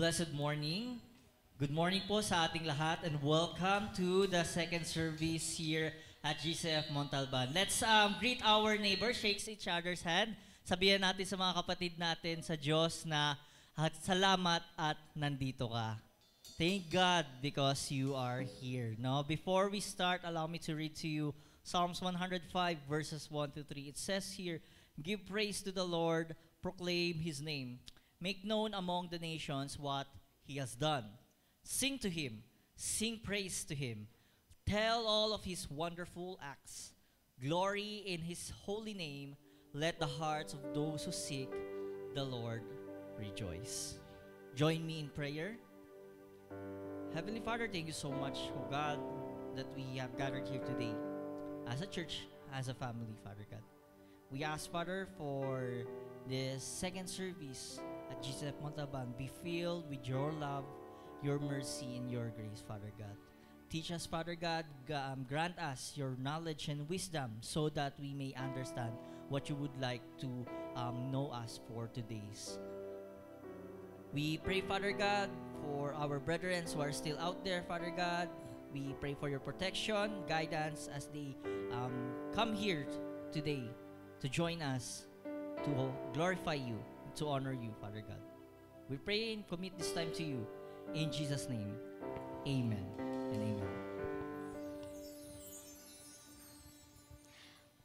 blessed morning. Good morning po sa ating lahat and welcome to the second service here at GCF Montalban. Let's greet our neighbors, shake each other's hand. Sabihan natin sa mga kapatid natin sa Diyos na salamat at nandito ka. Thank God because you are here. No? Before we start, allow me to read to you Psalms 105 verses 1 to 3. It says here, "Give praise to the Lord, proclaim His name. Make known among the nations what He has done. Sing to Him, sing praise to Him. Tell all of His wonderful acts. Glory in His holy name. Let the hearts of those who seek the Lord rejoice." Join me in prayer. Heavenly Father, thank you so much, oh God, that we have gathered here today as a church, as a family, Father God. We ask, Father, for this second service at GCF Montalban be filled with your love, your mercy, and your grace, Father God. Teach us, Father God, grant us your knowledge and wisdom so that we may understand what you would like to know us for today's. We pray, Father God, for our brethren who are still out there, Father God. We pray for your protection, guidance as they come here today to join us, to glorify you, to honor you, Father God. We pray and commit this time to you. In Jesus' name, amen and amen.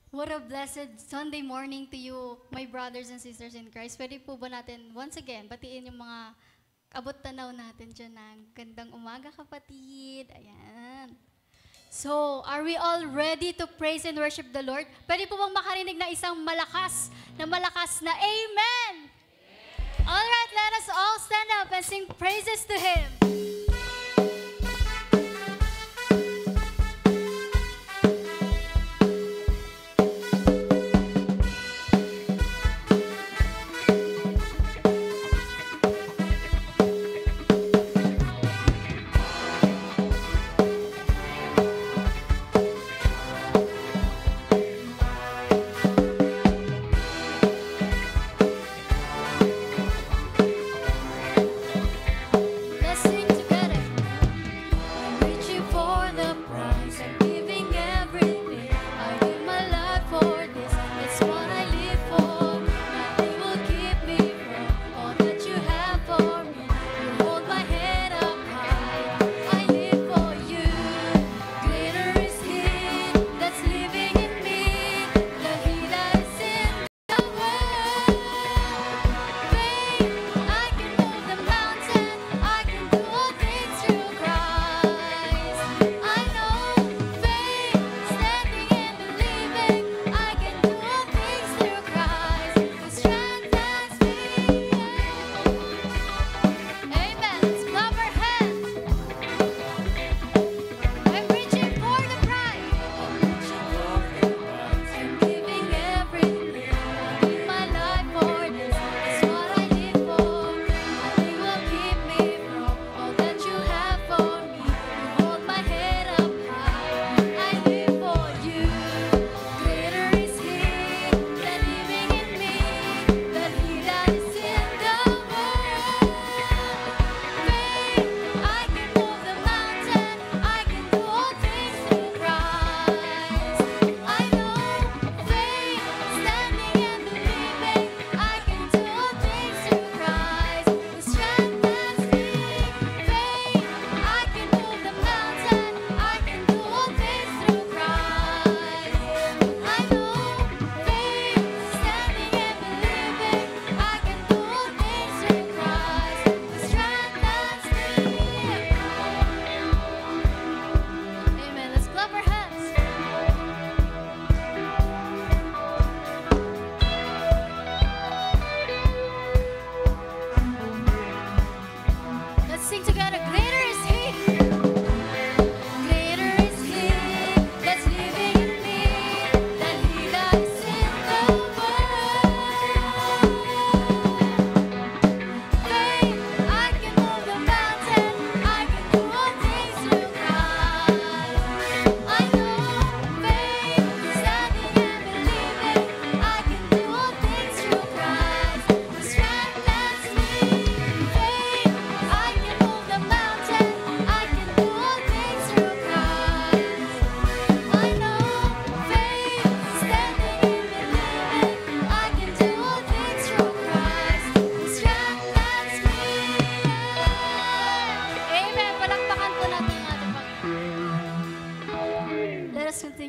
What a blessed Sunday morning to you, my brothers and sisters in Christ. Pwede po ba natin once again batiin yung mga abot-tanaw natin dyan ng gandang umaga, kapatid. Ayan. So, are we all ready to praise and worship the Lord? Pwede po bang makarinig na isang malakas na Amen! Alright, let us all stand up and sing praises to Him.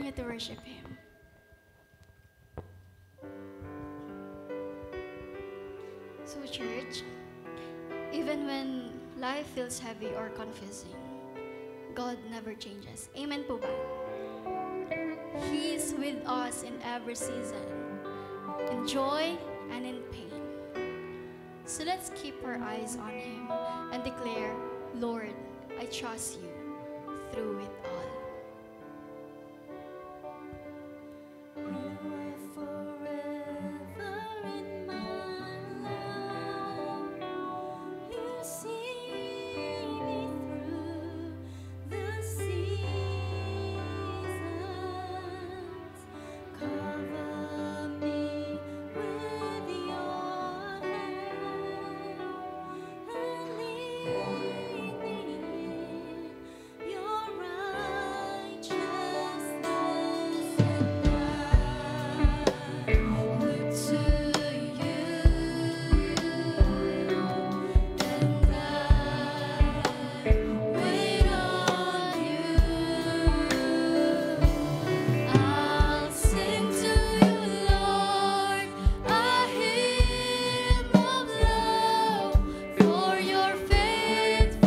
continue to worship Him. So, church, even when life feels heavy or confusing, God never changes. Amen po ba? He's with us in every season, in joy and in pain. So let's keep our eyes on Him and declare, Lord, I trust you through it all. You are forever in my life. You see me through the seasons. Cover me with your hand and lead me in your righteousness. And I look to you, and I wait on you. I'll sing to you, Lord, a hymn of love for your faithfulness.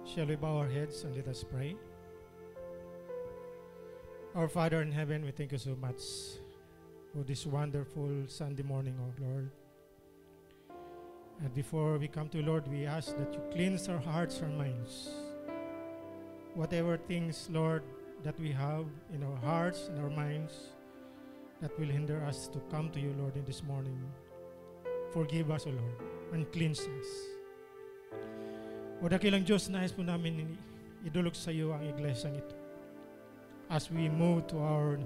Shall we bow our heads and let us pray? Our Father in heaven, we thank you so much for this wonderful Sunday morning, oh Lord. And before we come to Lord, we ask that you cleanse our hearts, our minds. Whatever things, Lord, that we have in our hearts and our minds that will hinder us to come to you, Lord, in this morning. Forgive us, O Lord, and cleanse us. O dakilang Diyos, nais po namin idulog sa iyo ang iglesyang ito. As we move to our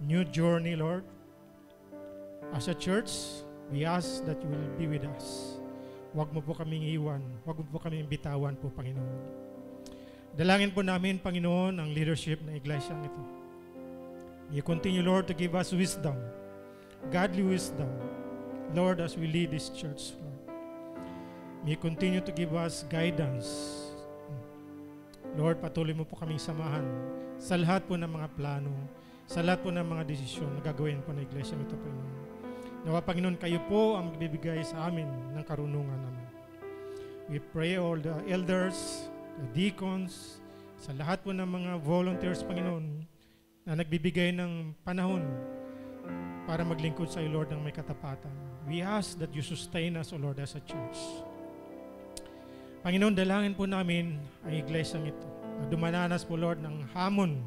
new journey, Lord, as a church, we ask that you will be with us. Huwag mo po kaming iwan. Huwag mo po kaming bitawan po, Panginoon. Dalangin po namin, Panginoon, ang leadership ng iglesyang ito. You continue, Lord, to give us wisdom, godly wisdom, Lord, as we lead this church, Lord. May you continue to give us guidance. Lord, patuloy mo po kaming samahan sa lahat po ng mga plano, sa lahat po ng mga desisyon na gagawin po ng iglesyang ito, Panginoon. Nawa, Panginoon, kayo po ang magbibigay sa amin ng karunungan namin. We pray all the elders, the deacons, sa lahat po ng mga volunteers, Panginoon, na nagbibigay ng panahon para maglingkod sa iyo, Lord, ng may katapatan. We ask that you sustain us, O Lord, as a church. Panginoon, dalangin po namin ang iglesyang ito na dumananas po, Lord, ng hamon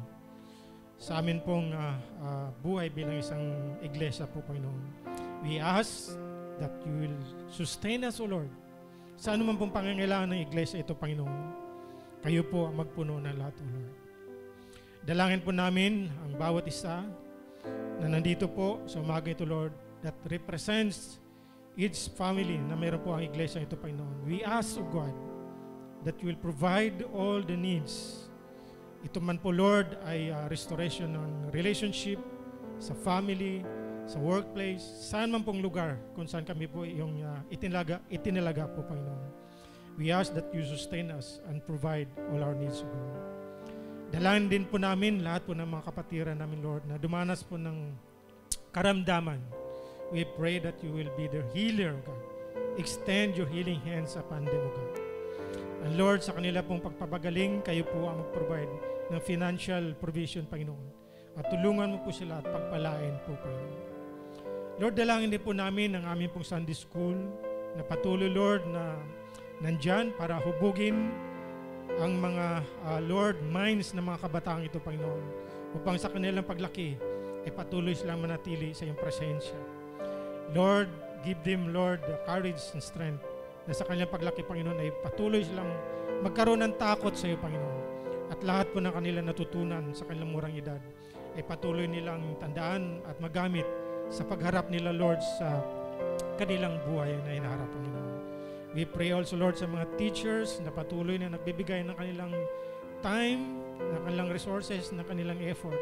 sa amin pong buhay bilang isang iglesia po, Panginoon. We ask that you will sustain us, O Lord, sa anuman pong pangangailangan ng iglesia ito, Panginoon. Kayo po ang magpuno ng lahat, O Lord. Dalangin po namin ang bawat isa na nandito po sa umaga ito, Lord, that represents each family na mayroon po ang iglesia ito, Panginoon. We ask, O God, that you will provide all the needs. Ito man po, Lord, ay restoration ng relationship sa family, sa workplace, saan man pong lugar kung saan kami po yung itinalaga po, Panginoon. We ask that you sustain us and provide all our needs, O God. Dalangin din po namin lahat po ng mga kapatiran namin, Lord, na dumanas po ng karamdaman. We pray that you will be their healer, O God. Extend your healing hands upon them, O God. And Lord, sa kanila pong pagpapagaling, kayo po ang mag-provide ng financial provision, Panginoon. At tulungan mo po sila at pagpalain po, Panginoon. Lord, dalangin din po namin ang aming pong Sunday School na patuloy, Lord, na nandyan para hubugin ang mga, Lord, minds ng mga kabataang ito, Panginoon, upang sa kanilang paglaki, ay patuloy silang manatili sa iyong presensya. Lord, give them, Lord, the courage and strength na sa kanilang paglaki, Panginoon, ay patuloy silang magkaroon ng takot sa iyo, Panginoon. At lahat po ng kanilang natutunan sa kanilang murang edad ay patuloy nilang tandaan at magamit sa pagharap nila, Lord, sa kanilang buhay na hinaharap, Panginoon. We pray also, Lord, sa mga teachers na patuloy na nagbibigay ng kanilang time, ng kanilang resources, ng kanilang effort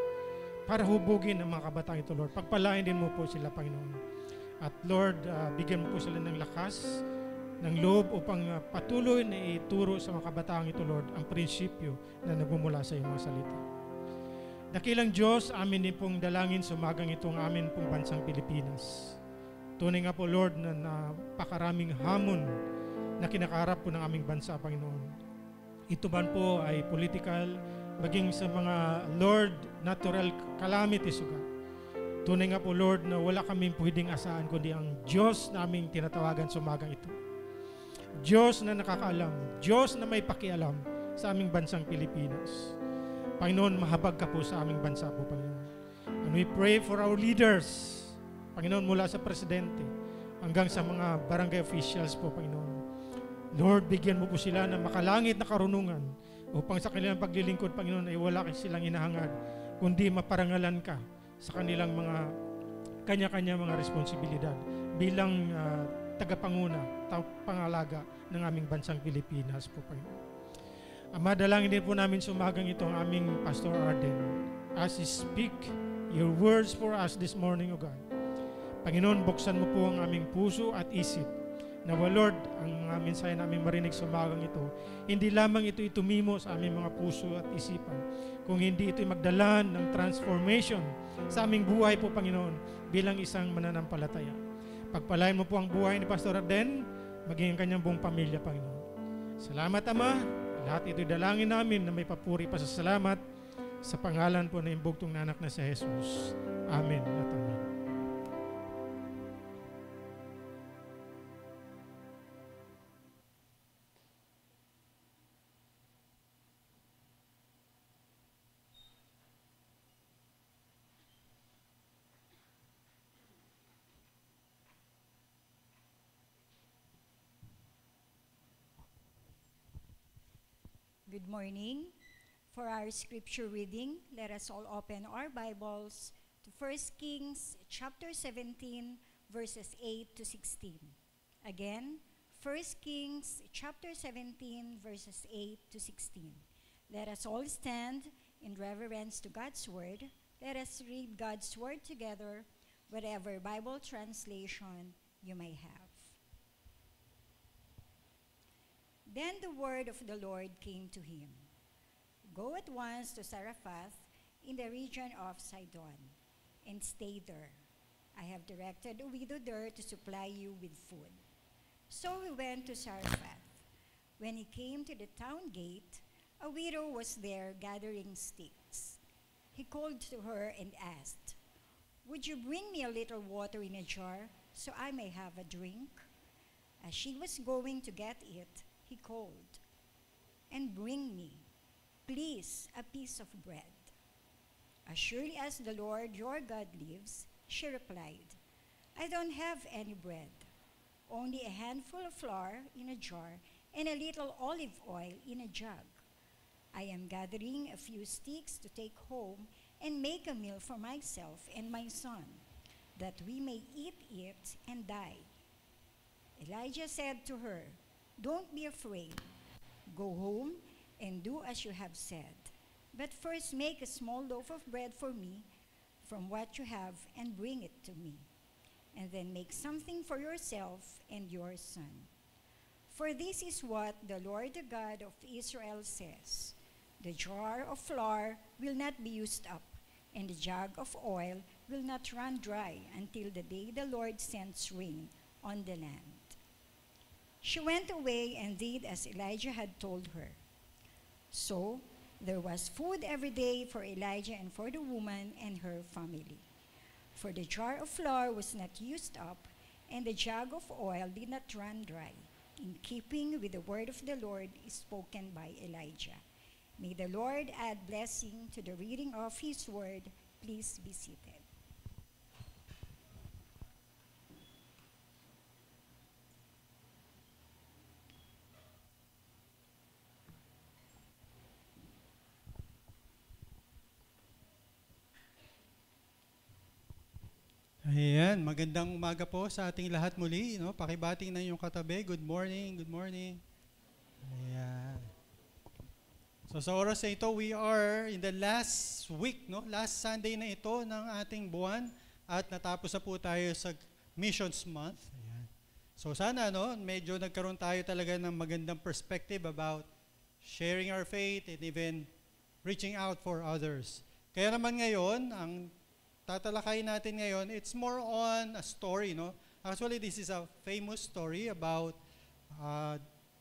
para hubugin ang mga kabataan ito, Lord. Pagpalain din mo po sila, Panginoon. At Lord, bigyan mo po sila ng lakas, ng loob upang patuloy na ituro sa mga kabataan ito, Lord, ang prinsipyo na nagmumula sa iyong mga salita. Dakilang Diyos, amin din pong dalangin sa umagang itong amin pong bansang Pilipinas. Tunay nga po, Lord, na napakaraming hamon na kinakaharap po ng aming bansa, Panginoon. Ito man po ay political, maging sa mga, Lord, natural calamities, O God. Tunay nga po, Lord, na wala kaming pwedeng asahan kundi ang Diyos na aming tinatawagan sa umagang ito. Diyos na nakakaalam, Diyos na may pakialam sa aming bansang Pilipinas. Panginoon, mahabag ka po sa aming bansa po, Panginoon. And we pray for our leaders, Panginoon, mula sa presidente hanggang sa mga barangay officials po, Panginoon. Lord, bigyan mo po sila ng makalangit na karunungan upang sa kanilang paglilingkod, Panginoon, ay wala silang inahangad, kundi maparangalan ka sa kanilang mga kanya-kanya mga responsibilidad bilang tagapanguna, pangalaga ng aming bansang Pilipinas po, Panginoon. Ama, dalangin din po namin sa umagang ito ang aming Pastor Arden as he speak your words for us this morning, O God. Panginoon, buksan mo po ang aming puso at isip. Nawa, Lord, ang mga mensahe namin marinig sa umagang ito, hindi lamang ito itumimo sa aming mga puso at isipan, kung hindi ito magdala ng transformation sa aming buhay po, Panginoon, bilang isang mananampalataya. Pagpalain mo po ang buhay ni Pastor Arden, maging ang kanyang buong pamilya, Panginoon. Salamat, Ama. Lahat ito dalangin namin na may papuri pa sa salamat sa pangalan po na imbugtong na anak na si Jesus. Amen at amen. Good morning. For our scripture reading, let us all open our Bibles to 1 Kings chapter 17, verses 8 to 16. Again, 1 Kings chapter 17, verses 8 to 16. Let us all stand in reverence to God's word. Let us read God's word together, whatever Bible translation you may have. Then the word of the Lord came to him. Go at once to Zarephath in the region of Sidon, and stay there. I have directed a widow there to supply you with food. So he went to Zarephath. When he came to the town gate, a widow was there gathering sticks. He called to her and asked, "Would you bring me a little water in a jar so I may have a drink?" As she was going to get it, he called, "And bring me, please, a piece of bread." "As surely as the Lord your God lives," she replied, "I don't have any bread, only a handful of flour in a jar and a little olive oil in a jug. I am gathering a few sticks to take home and make a meal for myself and my son, that we may eat it and die." Elijah said to her, "Don't be afraid. Go home and do as you have said. But first make a small loaf of bread for me from what you have and bring it to me. And then make something for yourself and your son. For this is what the Lord, the God of Israel, says: the jar of flour will not be used up, and the jug of oil will not run dry until the day the Lord sends rain on the land." She went away and did as Elijah had told her. So there was food every day for Elijah and for the woman and her family. For the jar of flour was not used up, and the jug of oil did not run dry, in keeping with the word of the Lord spoken by Elijah. May the Lord add blessing to the reading of his word. Please be seated. Ayan, magandang umaga po sa ating lahat muli. No? Pakibating na yung katabi. Good morning, good morning. Ayan. So sa oras na ito, we are in the last week, no? Last Sunday na ito ng ating buwan at natapos na po tayo sa Missions Month. Ayan. So sana medyo nagkaroon tayo talaga ng magandang perspective about sharing our faith and even reaching out for others. Kaya naman ngayon, ang tatalakayin natin ngayon, it's more on a story, no? Actually, this is a famous story about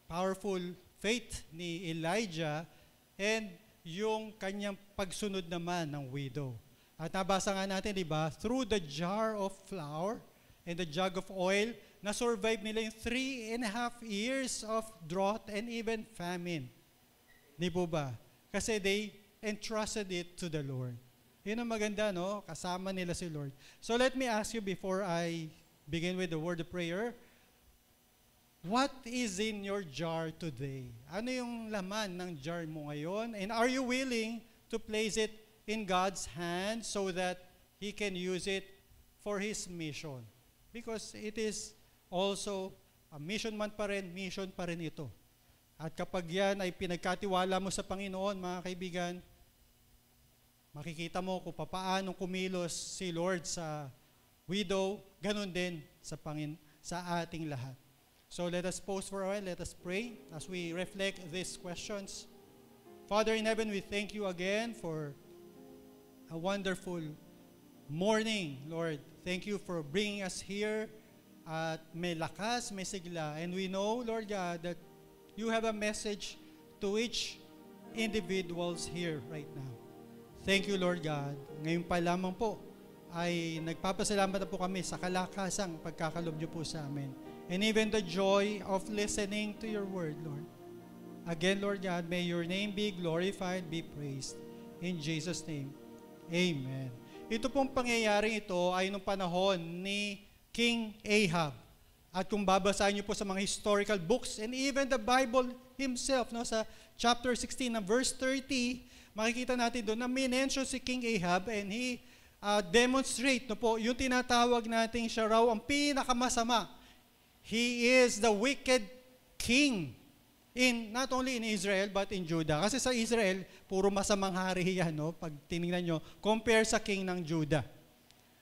powerful faith ni Elijah and yung kanyang pagsunod naman ng widow. At nabasa nga natin, di ba? Through the jar of flour and the jug of oil, na-survive nila yung 3.5 years of drought and even famine. Di po ba? Kasi they entrusted it to the Lord. Yun ang maganda, no? Kasama nila si Lord. So let me ask you before I begin with the word of prayer, what is in your jar today? Ano yung laman ng jar mo ngayon? And are you willing to place it in God's hands so that He can use it for His mission? Because it is also a mission pa rin ito. At kapag yan ay pinagkatiwala mo sa Panginoon, mga kaibigan, makikita mo kung paano kumilos si Lord sa widow, ganun din sa ating lahat. So let us pause for a while, let us pray as we reflect these questions. Father in heaven, we thank you again for a wonderful morning, Lord. Thank you for bringing us here at may lakas, may sigla. And we know, Lord God, that you have a message to each individuals here right now. Thank you, Lord God. Ngayon pa lamang po ay nagpapasalamat na po kami sa kalakasang pagkakalob niyo po sa amin. And even the joy of listening to your word, Lord. Again, Lord God, may your name be glorified, be praised. In Jesus' name, amen. Ito pong pangyayaring ito ay nung panahon ni King Ahab. At kung babasahin niyo po sa mga historical books and even the Bible himself, no, sa chapter 16 na verse 30, makikita natin doon na minention si King Ahab and he demonstrate, no po, yung tinatawag natin siya raw ang pinakamasama. He is the wicked king not only in Israel but in Judah. Kasi sa Israel, puro masamang hari yan, no? Pag tinignan nyo, compare sa king ng Judah.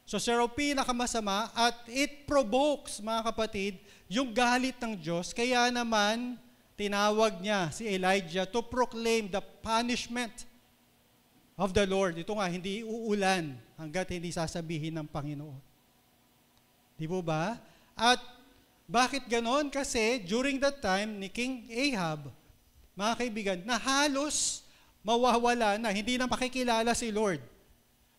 So siya raw pinakamasama at it provokes, mga kapatid, yung galit ng Diyos. Kaya naman, tinawag niya si Elijah to proclaim the punishment of the Lord. Ito nga, hindi uulan hanggat hindi sasabihin ng Panginoon. Di po ba? At bakit ganon? Kasi during that time ni King Ahab, mga kaibigan, na halos mawawala na, hindi na makikilala si Lord.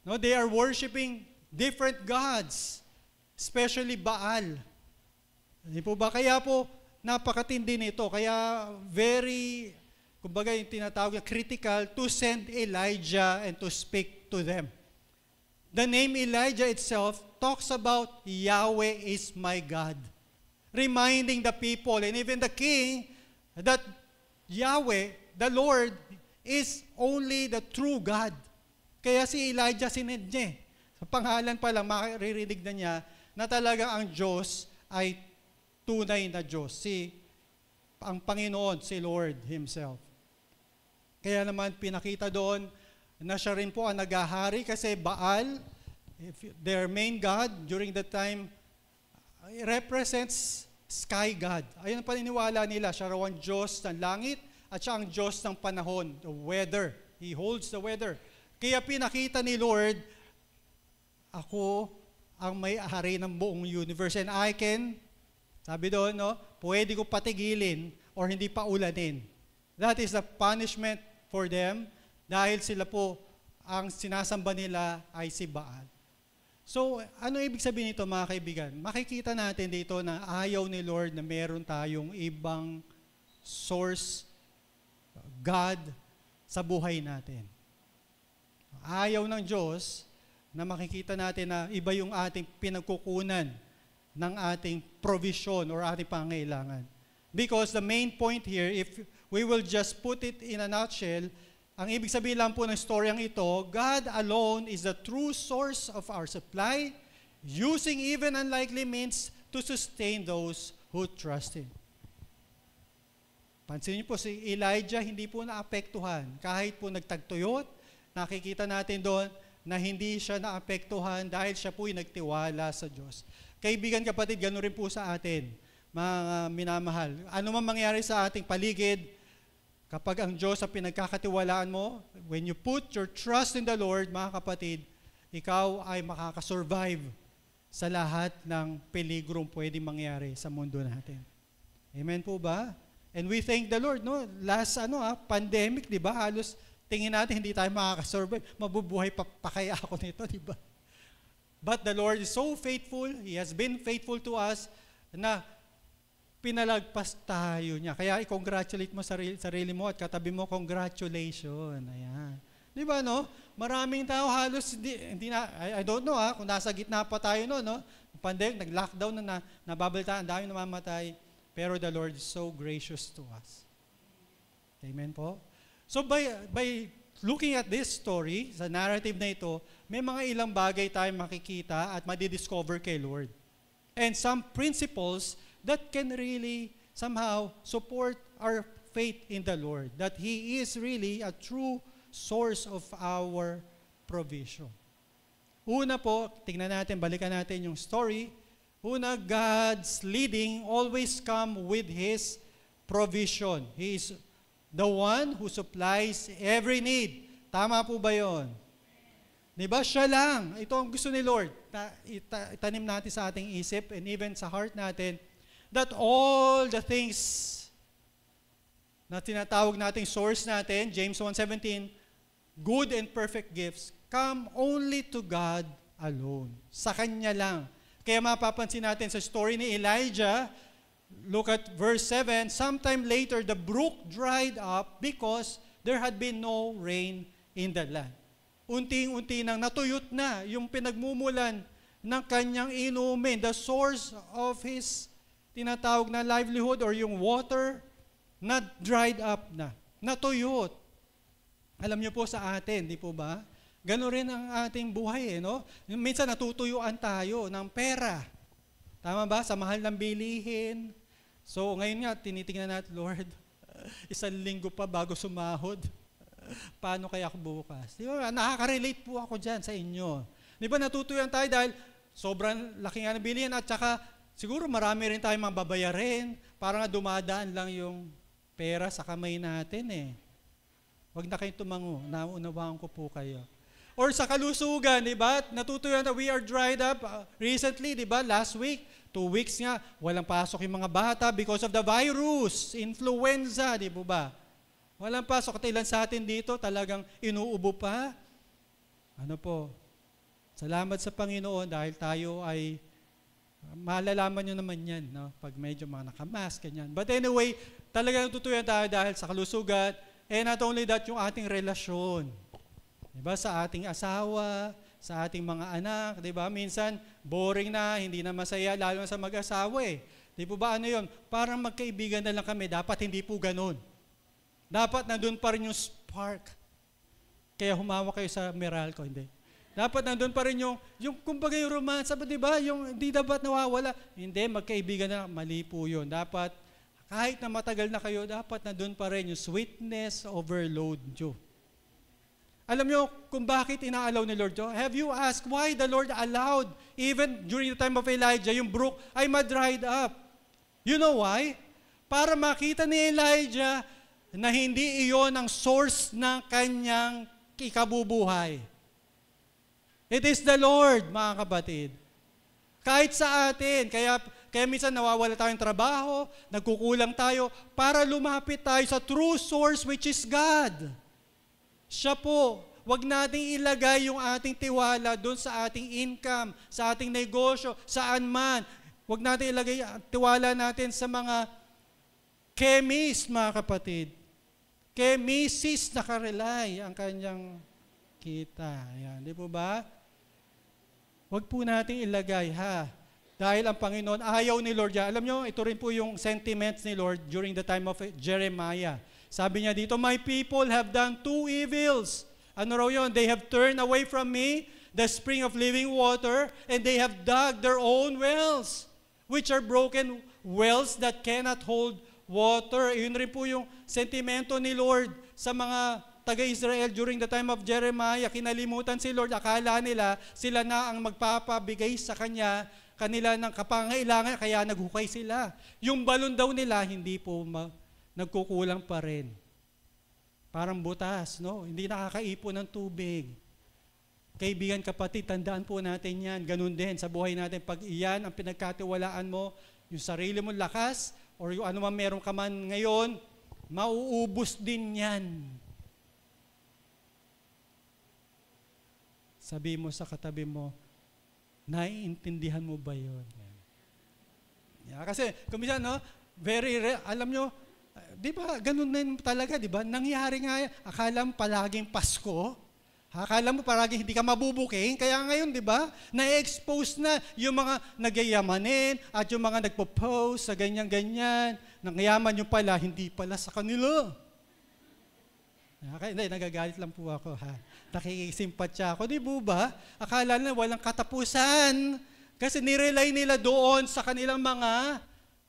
No, they are worshiping different gods, especially Baal. Di po ba? Kaya po, napakatindi nito. Kaya very, kumbaga yung tinatawag na critical to send Elijah and to speak to them. The name Elijah itself talks about Yahweh is my God. Reminding the people and even the king that Yahweh, the Lord, is only the true God. Kaya si Elijah sinend niya. Sa pangalan pa lang, maririnig na niya na talaga ang Diyos ay tunay na Diyos. Ang Panginoon, si Lord Himself. Kaya naman pinakita doon na siya rin po ang naghahari kasi Baal, their main God during that time, represents sky God. Ayun ang paniniwala nila. Siya raw ang Diyos ng langit at siya ang Diyos ng panahon, the weather. He holds the weather. Kaya pinakita ni Lord, ako ang may-ari ng buong universe and I can, sabi doon, no, pwede ko patigilin or hindi pa ulanin. That is the punishment for them dahil sila po, ang sinasamba nila ay si Baal. So, ano ibig sabihin nito, mga kaibigan? Makikita natin dito na ayaw ni Lord na meron tayong ibang source, God, sa buhay natin. Ayaw ng Diyos na makikita natin na iba yung ating pinagkukunan ng ating provision or ating pangailangan. Because the main point here, if we will just put it in a nutshell, ang ibig sabihin lang po ng storyang ito, God alone is the true source of our supply, using even unlikely means to sustain those who trust Him. Pansin niyo po, si Elijah hindi po naapektuhan. Kahit po nagtagtuyot, nakikita natin doon na hindi siya naapektuhan dahil siya po'y nagtiwala sa Diyos. Kaibigan, kapatid, gano'n rin po sa atin, mga minamahal. Ano man mangyari sa ating paligid, kapag ang Diyos ang pinagkakatiwalaan mo, when you put your trust in the Lord, mga kapatid, ikaw ay makakasurvive sa lahat ng peligrong pwedeng mangyari sa mundo natin. Amen po ba? And we thank the Lord, no? Last pandemic, di ba? Halos tingin natin hindi tayo makakasurvive. Mabubuhay pa kaya ako nito, di ba? But the Lord is so faithful. He has been faithful to us na pinalagpas tayo niya. Kaya i-congratulate mo sarili mo at katabi mo, congratulations. Ayan. Di ba, no? Maraming tao halos, hindi na, I don't know kung nasa gitna pa tayo no? Pandemic, nag-lockdown na nababaltaan, ang dami namamatay. Pero the Lord is so gracious to us. Amen po? So by looking at this story, sa narrative na ito, may mga ilang bagay tayong makikita at madidiscover kay Lord. And some principles that can really somehow support our faith in the Lord, that He is really a true source of our provision. Una po, tingnan natin, balikan natin yung story. Una, God's leading always come with His provision. He is the one who supplies every need. Tama po ba yun? Diba? Siya lang. Ito ang gusto ni Lord. Itanim natin sa ating isip and even sa heart natin that all the things na tinatawag nating source natin, James 1:17, good and perfect gifts come only to God alone. Sa Kanya lang. Kaya mapapansin natin sa story ni Elijah, look at verse 7, sometime later the brook dried up because there had been no rain in the land. Unting-unti nang natuyot na yung pinagmumulan ng kanyang inumin, the source of his tinatawag na livelihood or yung water, na dried up na, natuyot. Alam niyo po sa atin, di po ba? Gano'n rin ang ating buhay, no? Minsan natutuyuan tayo ng pera. Tama ba? Sa mahal ng bilihin. So ngayon nga, tinitingnan natin, Lord, 1 linggo pa bago sumahod. Paano kaya ako bukas? Di ba? Nakaka-relate po ako dyan sa inyo. Di ba natutuyuan tayo dahil sobrang laki nga ng bilihin at saka siguro marami rin tayong mga babayarin. Parang nga dumadaan lang yung pera sa kamay natin eh. Huwag na kayong tumango. Naunawaan ko po kayo. Or sa kalusugan, di ba? Natutuyuan na we are dried up recently, di ba? Last week, 2 weeks nga, walang pasok yung mga bata because of the virus, influenza, di ba? Walang pasok. At ilan sa atin dito talagang inuubo pa. Ano po? Salamat sa Panginoon dahil tayo ay malalaman nyo naman yan, no? Pag medyo mga nakamask, ganyan. But anyway, talagang tutuyuan tayo dahil sa kalusugan, and not only that, yung ating relasyon. Diba? Sa ating asawa, sa ating mga anak, diba? Minsan, boring na, hindi na masaya, lalo na sa mag-asawa eh. Di po ba ano yun? Parang magkaibigan na lang kami, dapat hindi po ganun. Dapat nandun pa rin yung spark. Kaya humawa kayo sa Meralco, hindi. Dapat nandun pa rin yung kumbaga yung romance, di ba? Yung hindi dapat nawawala. Hindi, magkaibigan na, mali po yun. Dapat, kahit na matagal na kayo, dapat nandun pa rin yung sweetness overload nyo. Alam nyo kung bakit inaalaw ni Lord to? Have you asked why the Lord allowed, even during the time of Elijah, yung brook ay ma-dried up? You know why? Para makita ni Elijah na hindi iyon ang source ng kanyang ikabubuhay. It is the Lord, mga kapatid. Kahit sa atin, kaya minsan nawawala tayong trabaho, nagkukulang tayo, para lumapit tayo sa true source which is God. Siya po, wag nating ilagay yung ating tiwala doon sa ating income, sa ating negosyo, saan man. Wag nating ilagay tiwala natin sa mga chemist, mga kapatid. Chemist nakarely ang kanyang kita. Ayan, di po ba? Wag po nating ilagay, ha? Dahil ang Panginoon, ayaw ni Lord yan. Alam nyo, ito rin po yung sentiments ni Lord during the time of Jeremiah. Sabi niya dito, my people have done 2 evils. Ano raw yun? They have turned away from me, the spring of living water, and they have dug their own wells, which are broken wells that cannot hold water. Yun rin po yung sentimento ni Lord sa mga taga-Israel during the time of Jeremiah. Kinalimutan si Lord, akala nila sila na ang magpapabigay sa kanila ng kapangailangan, kaya naghukay sila. Yung balon daw nila, hindi po nagkukulang pa rin. Parang butas, no? Hindi nakakaipon ng tubig. Kaibigan, kapatid, tandaan po natin yan. Ganun din sa buhay natin. Pag iyan ang pinagkatiwalaan mo, yung sarili mong lakas, or yung ano man meron ka man ngayon, mauubos din yan. Sabi mo sa katabi mo, naiintindihan mo ba yun? Yeah, kasi, kumisan, no? Alam nyo, di ba, ganun din talaga, di ba? Nangyari nga, akala mo palaging Pasko, akala mo palaging hindi ka mabubuking, kaya ngayon, di ba, na-expose na yung mga nagyayamanin at yung mga nagpo-post sa ganyan-ganyan, nangyaman yung pala, hindi pala sa kanila. Hindi, nagagalit lang po ako, ha? Nakikisimpatya ako, di ba? Akala nila walang katapusan kasi nirely nila doon sa kanilang mga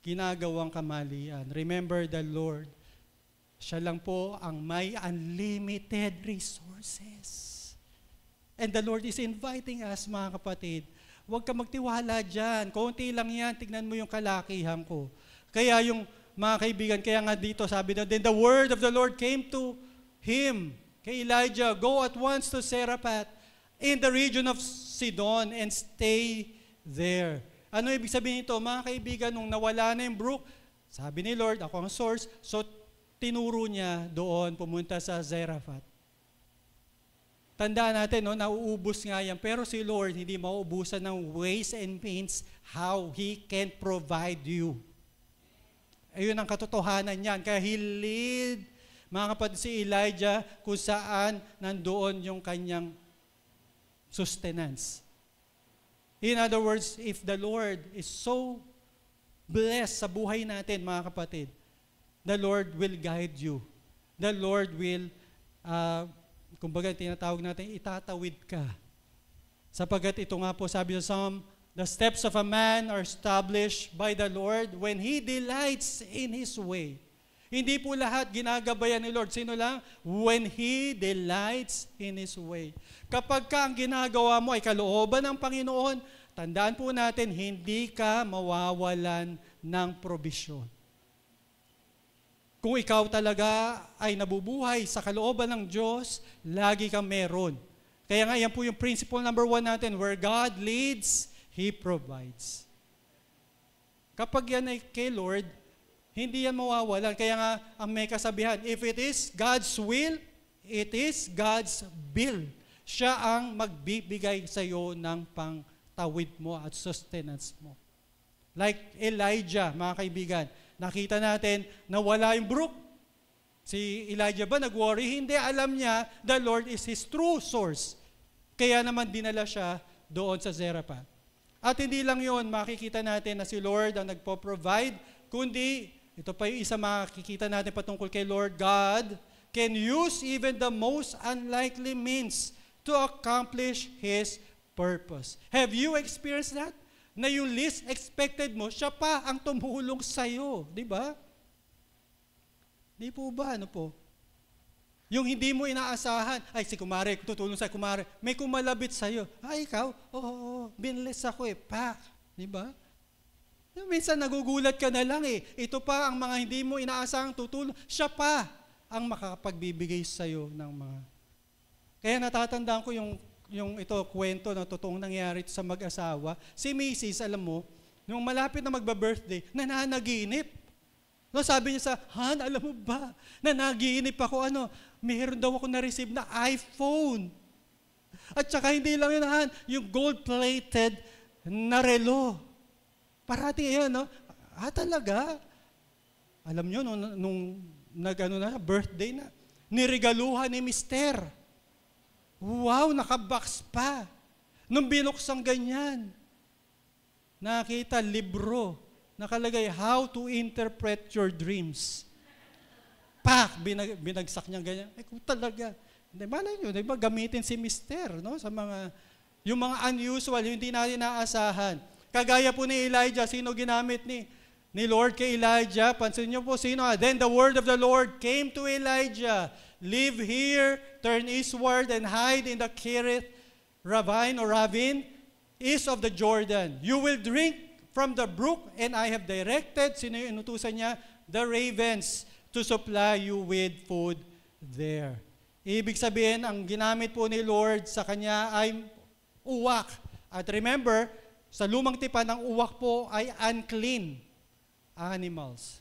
ginagawang kamalian. Remember the Lord. Siya lang po ang may unlimited resources. And the Lord is inviting us, mga kapatid. Huwag ka magtiwala dyan. Konti lang yan. Tignan mo yung kalakihan ko. Kaya yung mga kaibigan, kaya nga dito sabi na, then the word of the Lord came to him, kay Elijah, go at once to Zarephath in the region of Sidon and stay there. Ano ibig sabihin nito? Mga kaibigan, nung nawala na yung brook, sabi ni Lord, ako ang source, so tinuro niya doon, pumunta sa Zarephath. Tandaan natin, no, nauubos nga yan. Pero si Lord, hindi mauubusan ng ways and means how He can provide you. Ayun ang katotohanan niyan. Kaya He lead, mga kapatid, si Elijah kung saan nandoon yung kanyang sustenance. In other words, if the Lord is so blessed sa buhay natin, mga kapatid, the Lord will guide you. The Lord will, kumbaga tinatawag natin, itatawid ka. Sapagkat ito nga po sabi sa Psalm, the steps of a man are established by the Lord when He delights in His way. Hindi po lahat ginagabayan ni Lord. Sino lang? When He delights in His way. Kapag ka ang ginagawa mo ay kalooban ng Panginoon, tandaan po natin, hindi ka mawawalan ng probisyon. Kung ikaw talaga ay nabubuhay sa kalooban ng Diyos, lagi kang meron. Kaya nga, yan po yung principle number 1 natin, where God leads, He provides. Kapag yan ay kay Lord, hindi yan mawawalan. Kaya nga, ang may kasabihan, if it is God's will, it is God's bill. Siya ang magbibigay sa iyo ng pangtawid mo at sustenance mo. Like Elijah, mga kaibigan, nakita natin na wala yung brook. Si Elijah ba nag-worry? Hindi, alam niya the Lord is his true source. Kaya naman dinala siya doon sa Zarephath. At hindi lang yon, makikita natin na si Lord ang nagpo-provide, kundi ito pa yung isa makikita natin patungkol kay Lord, God can use even the most unlikely means to accomplish His purpose. Have you experienced that? Na yung least expected mo, siya pa ang tumulong sa'yo. Di ba? Di po ba? Ano po? Yung hindi mo inaasahan, ay si kumare, tutulong sa kumare, may kumalabit sa'yo. Ay, ikaw? Oo, binless ako pak. Di ba? Minsan nagugulat ka na lang Ito pa ang mga hindi mo inaasahang tutulong. Siya pa ang makakapagbibigay sa'yo ng mga... Kaya natatandaan ko yung ito kwento na totoong nangyari sa mag-asawa. Si Mrs., alam mo, nung malapit na magba-birthday, nananaginip. No, sabi niya sa, Han, alam mo ba, nanaginip ako, meron daw ako na-receive na iPhone. At saka hindi lang yun, Han, yung gold-plated na relo. Parating yan, no? Talaga? Alam nyo, nung birthday na, niregaluhan ni Mister. Wow, nakabox pa. Nung binuksang ganyan, nakita libro, nakalagay, How to Interpret Your Dreams. Pak! Binagsak niya ganyan. Kung talaga. Malay nyo, diba, gamitin si Mister, no? Sa yung mga unusual, yung hindi natin naasahan. Kagaya po ni Elijah, sino ginamit ni Lord kay Elijah? Pansin niyo po, sino? Then the word of the Lord came to Elijah, live here, turn eastward, and hide in the Kerith ravine, east of the Jordan. You will drink from the brook, and I have directed, sino yung inutusan niya? The ravens, to supply you with food there. Ibig sabihin, ang ginamit po ni Lord sa kanya ay uwak. At remember, sa lumang tipan, ang uwak po ay unclean animals.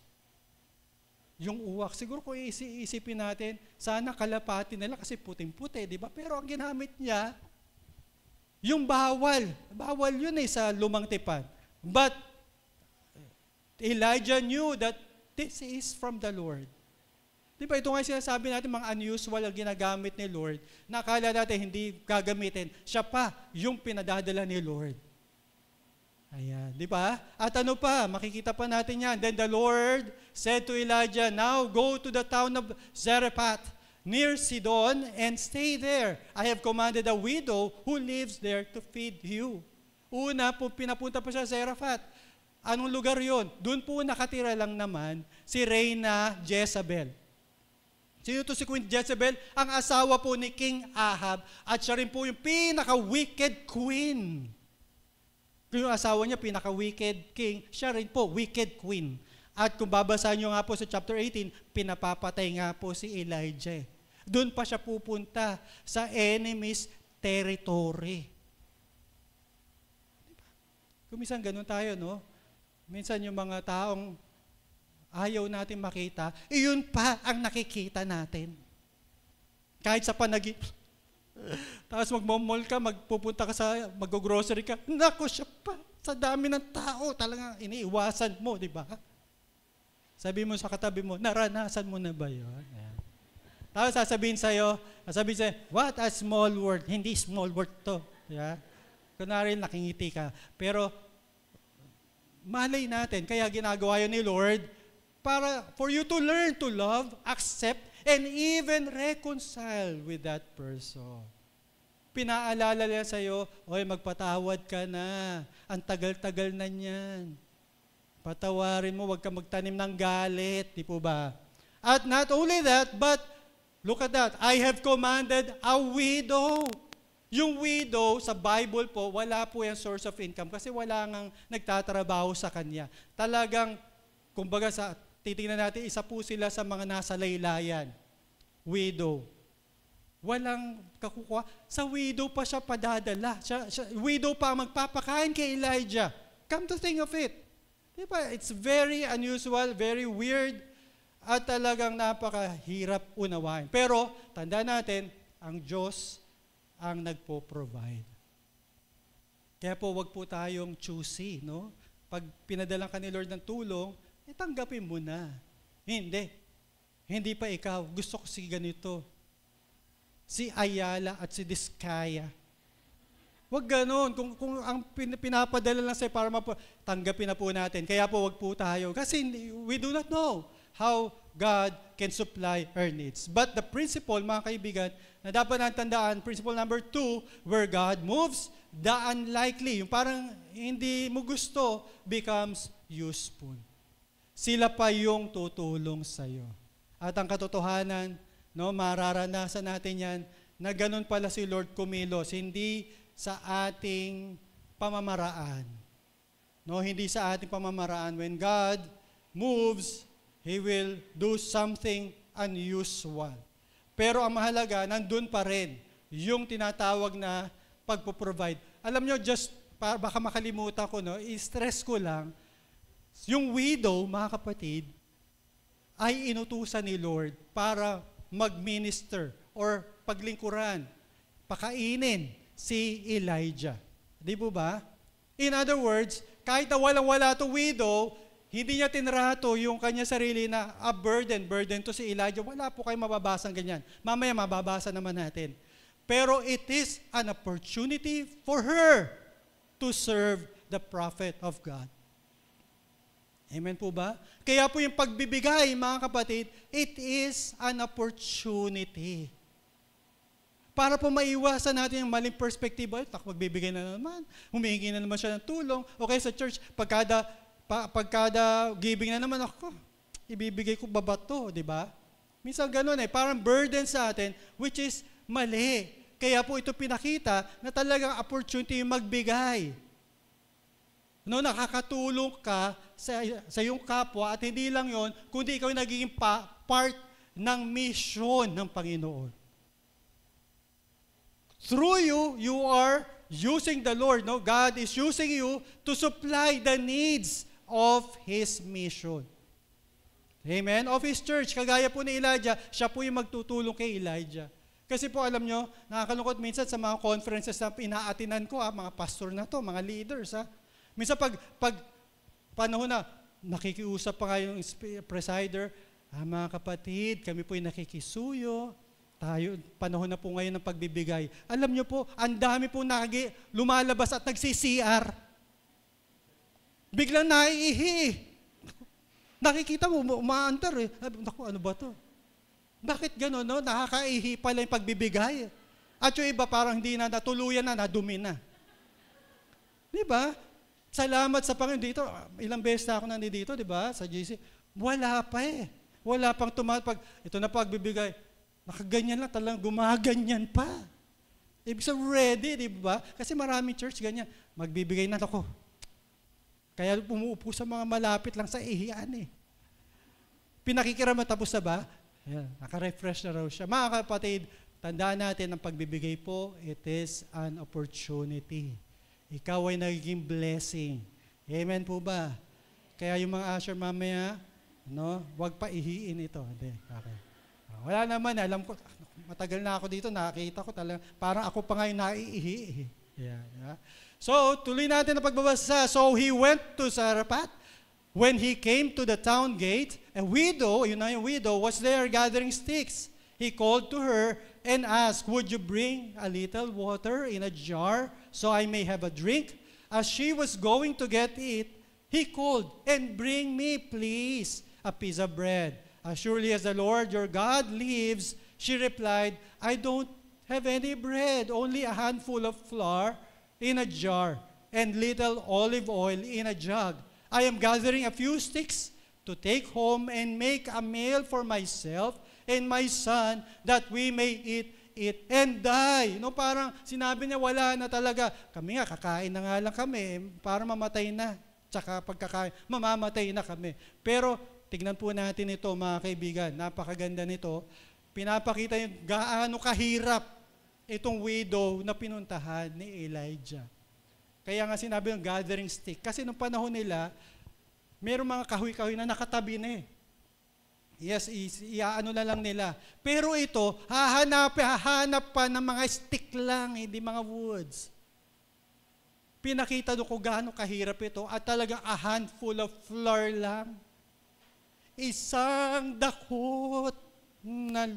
Yung uwak, siguro kung isipin natin, sana kalapati nila kasi puting-puti, di ba? Pero ang ginamit niya, yung bawal. Bawal yun sa lumang tipan. But Elijah knew that this is from the Lord. Di ba? Ito nga sinasabi natin, mga unusual ang ginagamit ni Lord, na akala natin hindi gagamitin. Siya pa yung pinadadala ni Lord. Ayan, di ba? At ano pa, makikita pa natin yan. Then the Lord said to Elijah, now go to the town of Zarephath, near Sidon, and stay there. I have commanded a widow who lives there to feed you. Una, pinapunta pa siya sa Zarephath. Anong lugar yon? Doon po nakatira lang naman si Reyna Jezebel. Sino to si Queen Jezebel? Ang asawa po ni King Ahab, at siya rin po yung pinaka-wicked queen. Yung asawa niya, pinaka-wicked king, siya rin po, wicked queen. At kung babasahin nyo nga po sa chapter 18, pinapapatay nga po si Elijah. Doon pa siya pupunta sa enemy's territory. Diba? Kung minsan ganun tayo, no? Minsan yung mga taong ayaw natin makita, iyon pa ang nakikita natin. Kahit sa panagip. Tapos magmamall ka, magpupunta ka mag-grocery ka, naku, siya pa, sa dami ng tao, talagang iniiwasan mo, di ba? Sabi mo sa katabi mo, naranasan mo na ba yun? Ayan. Tapos sasabihin sa'yo, what a small word. Hindi small word to. Yeah? Kunwari, nakingiti ka. Pero, malay natin, kaya ginagawa yun ni Lord, for you to learn to love, accept, and even reconcile with that person. Pinaalala niya sa'yo, oy, magpatawad ka na. Ang tagal-tagal na niyan. Patawarin mo, huwag ka magtanim ng galit. Di po ba? At not only that, but look at that. I have commanded a widow. Yung widow, sa Bible po, wala po yung source of income kasi wala ngang nagtatrabaho sa kanya. Talagang, kumbaga, titingnan natin, isa po sila sa mga nasa laylayan. Widow. Walang kakukuha. Sa widow pa siya padadala. Widow pa magpapakain kay Elijah. Come to think of it. Diba? It's very unusual, very weird, at talagang napakahirap unawain. Pero, tanda natin, ang Diyos ang nagpo-provide. Kaya po, wag po tayong choosy, no? Pag pinadalang ka ni Lord ng tulong, tanggapin mo na. Hindi. Hindi pa ikaw. Gusto ko si ganito. Si Ayala at si Diskaya. Huwag ganon. Kung ang pinapadala lang sa'yo para tanggapin na po natin. Kaya po wag po tayo. Kasi we do not know how God can supply our needs. But the principle, mga kaibigan, na dapat natin tandaan, principle number 2, where God moves, the unlikely, yung parang hindi mo gusto, becomes useful. Sila pa yung tutulong sa'yo. At ang katotohanan, no, mararanasan natin yan, na ganun pala si Lord kumilos, hindi sa ating pamamaraan. No, hindi sa ating pamamaraan. When God moves, He will do something unusual. Pero ang mahalaga, nandun pa rin yung tinatawag na pagpo-provide. Alam nyo, baka makalimutan ko, no, i-stress ko lang, yung widow, mga kapatid, ay inutusan ni Lord para mag-minister or paglingkuran, pakainin si Elijah. Di po ba? In other words, kahit na walang-wala to widow, hindi niya tinrato yung kanya sarili na a burden to si Elijah. Wala po kayo mababasang ganyan. Mamaya mababasa naman natin. Pero it is an opportunity for her to serve the prophet of God. Amen po ba? Kaya po yung pagbibigay, mga kapatid, it is an opportunity. Para po maiwasan natin yung maling perspektiba, magbibigay na naman, humihingi na naman siya ng tulong. Okay, sa church, pagkada giving na naman ako, ibibigay ko ba to, di ba? Minsan ganun parang burden sa atin, which is mali. Kaya po ito pinakita na talagang opportunity yung magbigay. No, nakakatulong ka sa iyong kapwa at hindi lang yon, kundi ikaw yung nagiging part ng mission ng Panginoon. Through you, you are using the Lord. No? God is using you to supply the needs of His mission. Amen? Of His church. Kagaya po ni Elijah, siya po yung magtutulong kay Elijah. Kasi po alam nyo, nakakalungkot minsan sa mga conferences na inaatinan ko, mga pastor na to, mga leaders. Minsan pag panahon na, nakikiusap pa nga yung presider, mga kapatid, kami po yung nakikisuyo, tayo, panahon na po ngayon ng pagbibigay. Alam nyo po, ang dami po lumalabas at nagsi-CR. Biglang naiihi. Nakikita mo, umaantar Naku, ano ba to? Bakit gano'n, no? Nakakaihi pala yung pagbibigay. At yung iba parang hindi na natuluyan na, nadumi na. Di ba? Salamat sa Panginoon dito. Ilang beses na ako nandito, di ba? Sa GC. Wala pa Wala pang ito na pagbibigay. Nakaganyan lang, talagang gumaganyan pa. Ibig sabihin, ready, di ba? Kasi maraming church ganyan. Magbibigay na ako. Kaya umuupo sa mga malapit lang sa ihian Pinakikirama tapos na ba? Ayan, naka-refresh na raw siya. Mga kapatid, tandaan natin ang pagbibigay po, it is an opportunity. Ikaw ay nagiging blessing. Amen po ba? Kaya yung mga usher mamaya, No? Huwag pa ihiin ito. Hindi. Okay. Wala naman, alam ko, matagal na ako dito, nakakita ko talaga, parang ako pa ngayon naiihi. Yeah. So, tuloy natin ang pagbabasa. So, he went to Zarephath. When he came to the town gate, a widow, yun na yung widow, was there gathering sticks. He called to her and asked, would you bring a little water in a jar so I may have a drink? As she was going to get it, he called, and bring me, please, a piece of bread. As surely as the Lord your God lives, she replied, I don't have any bread, only a handful of flour in a jar and little olive oil in a jug. I am gathering a few sticks to take home and make a meal for myself and my son that we may eat it and die. No, parang sinabi niya wala na talaga. Kami nga, kakain na nga lang kami para mamatay na. Tsaka pagkakain, mamamatay na kami. Pero tignan po natin ito mga kaibigan, napakaganda nito. Pinapakita yung gaano kahirap itong widow na pinuntahan ni Elijah. Kaya nga sinabi yung gathering stick. Kasi nung panahon nila, mayroong mga kahoy-kahoy na nakatabi na eh. Yes, iaano na lang nila. Pero ito, hahanap pa ng mga stick lang, hindi mga woods. Pinakita doon ko gaano kahirap ito at talagang a handful of flour lang. Isang dakot na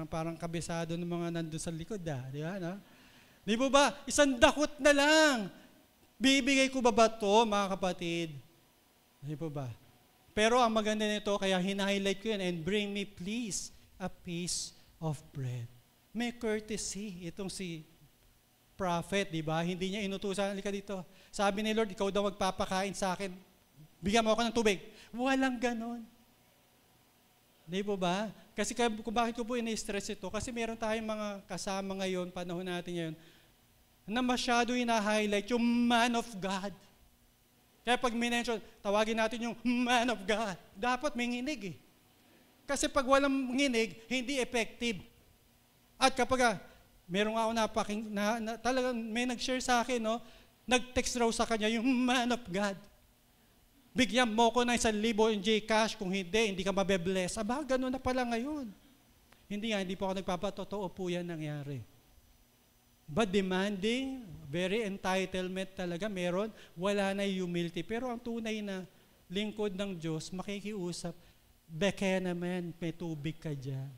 parang kabisado ng mga nandun sa likod. Di ba? No? Di ba ba? Isang dakot na lang. Bibigay ko ba ito, mga kapatid? Di ba ba? Pero ang maganda nito, kaya hina-highlight ko yan, and bring me please a piece of bread. May courtesy itong si prophet, di ba? Hindi niya inutusan, halika dito. Sabi ni Lord, ikaw daw magpapakain sa akin. Bigyan mo ako ng tubig. Walang ganon. Di ba? Kasi kung bakit ko po ini-stress ito, kasi meron tayong mga kasama ngayon, panahon natin ngayon, na masyado hina-highlight yung man of God. Kaya pag minention, tawagin natin yung man of God. Dapat may nginig eh. Kasi pag walang nginig, hindi effective. At kapag meron nga ako talagang may nag-share sa akin, no? Nag-text raw sa kanya yung man of God. Bigyan mo ko ng 1,000 in Gcash, kung hindi ka mabe-bless. Aba, ganun na pala ngayon. Hindi po ako nagpapatotoo po yan nangyari. But demanding, very entitlement talaga, meron, wala na humility. Pero ang tunay na lingkod ng Diyos, makikiusap, beke naman, may tubig ka dyan.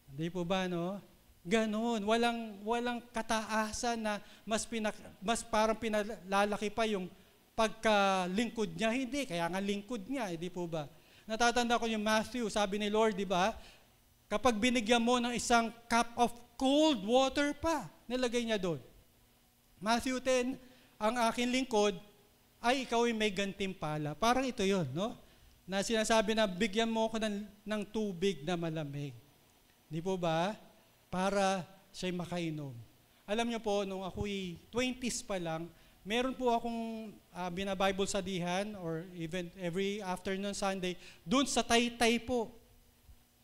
Hindi po ba, no? Ganon, walang kataasan na mas parang pinalalaki pa yung pagkalingkod niya. Hindi, kaya nga lingkod niya, hindi po ba? Natatanda ko yung Matthew, sabi ni Lord, di ba? Kapag binigyan mo ng isang cup of cold water pa, nilagay niya doon. Matthew 10, ang aking lingkod ay ikaw ay may gantimpala. Parang ito yon, no? Na sinasabi na bigyan mo ako ng tubig na malamig. Di po ba? Para siya'y makainom. Alam niyo po, nung ako'y 20s pa lang, meron po akong binabible studyhan or even every afternoon Sunday, doon sa Taytay po,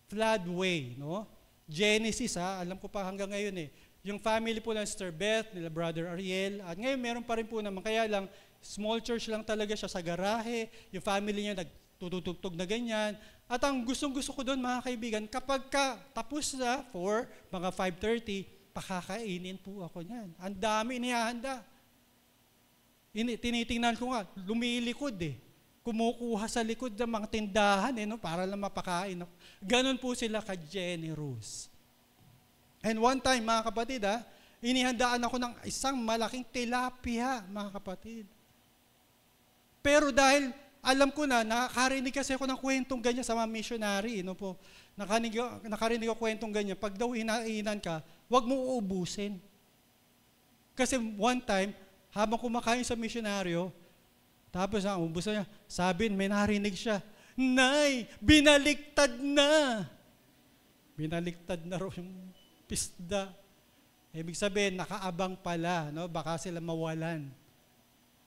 Floodway, no? Genesis, alam ko pa hanggang ngayon eh. Yung family po ng Sister Beth, nila Brother Ariel, at ngayon meron pa rin po naman, kaya lang, small church lang talaga siya sa garahe, yung family niya nagtutugtog na ganyan. At ang gustong-gusto ko doon, mga kaibigan, kapag tapos na for mga 5:30, pakakainin po ako niyan. Ang dami inihahanda. Tinitingnan ko nga, lumilikod eh. Kumukuha sa likod ng mga tindahan no, para lang mapakain ako. Ganon po sila ka-generous. And one time, mga kapatid, inihandaan ako ng isang malaking tilapia, mga kapatid. Pero dahil alam ko na, nakarinig kasi ako ng kwentong ganyan sa mga missionary. No po, nakarinig ako kwentong ganyan. Pag daw hinainan ka, huwag mo uubusin. Kasi one time, habang kumakain sa misyonaryo, tapos ubus na niya, sabi, may narinig siya, Nay, binaliktad na. Binaliktad na raw yung pisda. Ibig sabihin, nakaabang pala, no? Baka sila mawalan.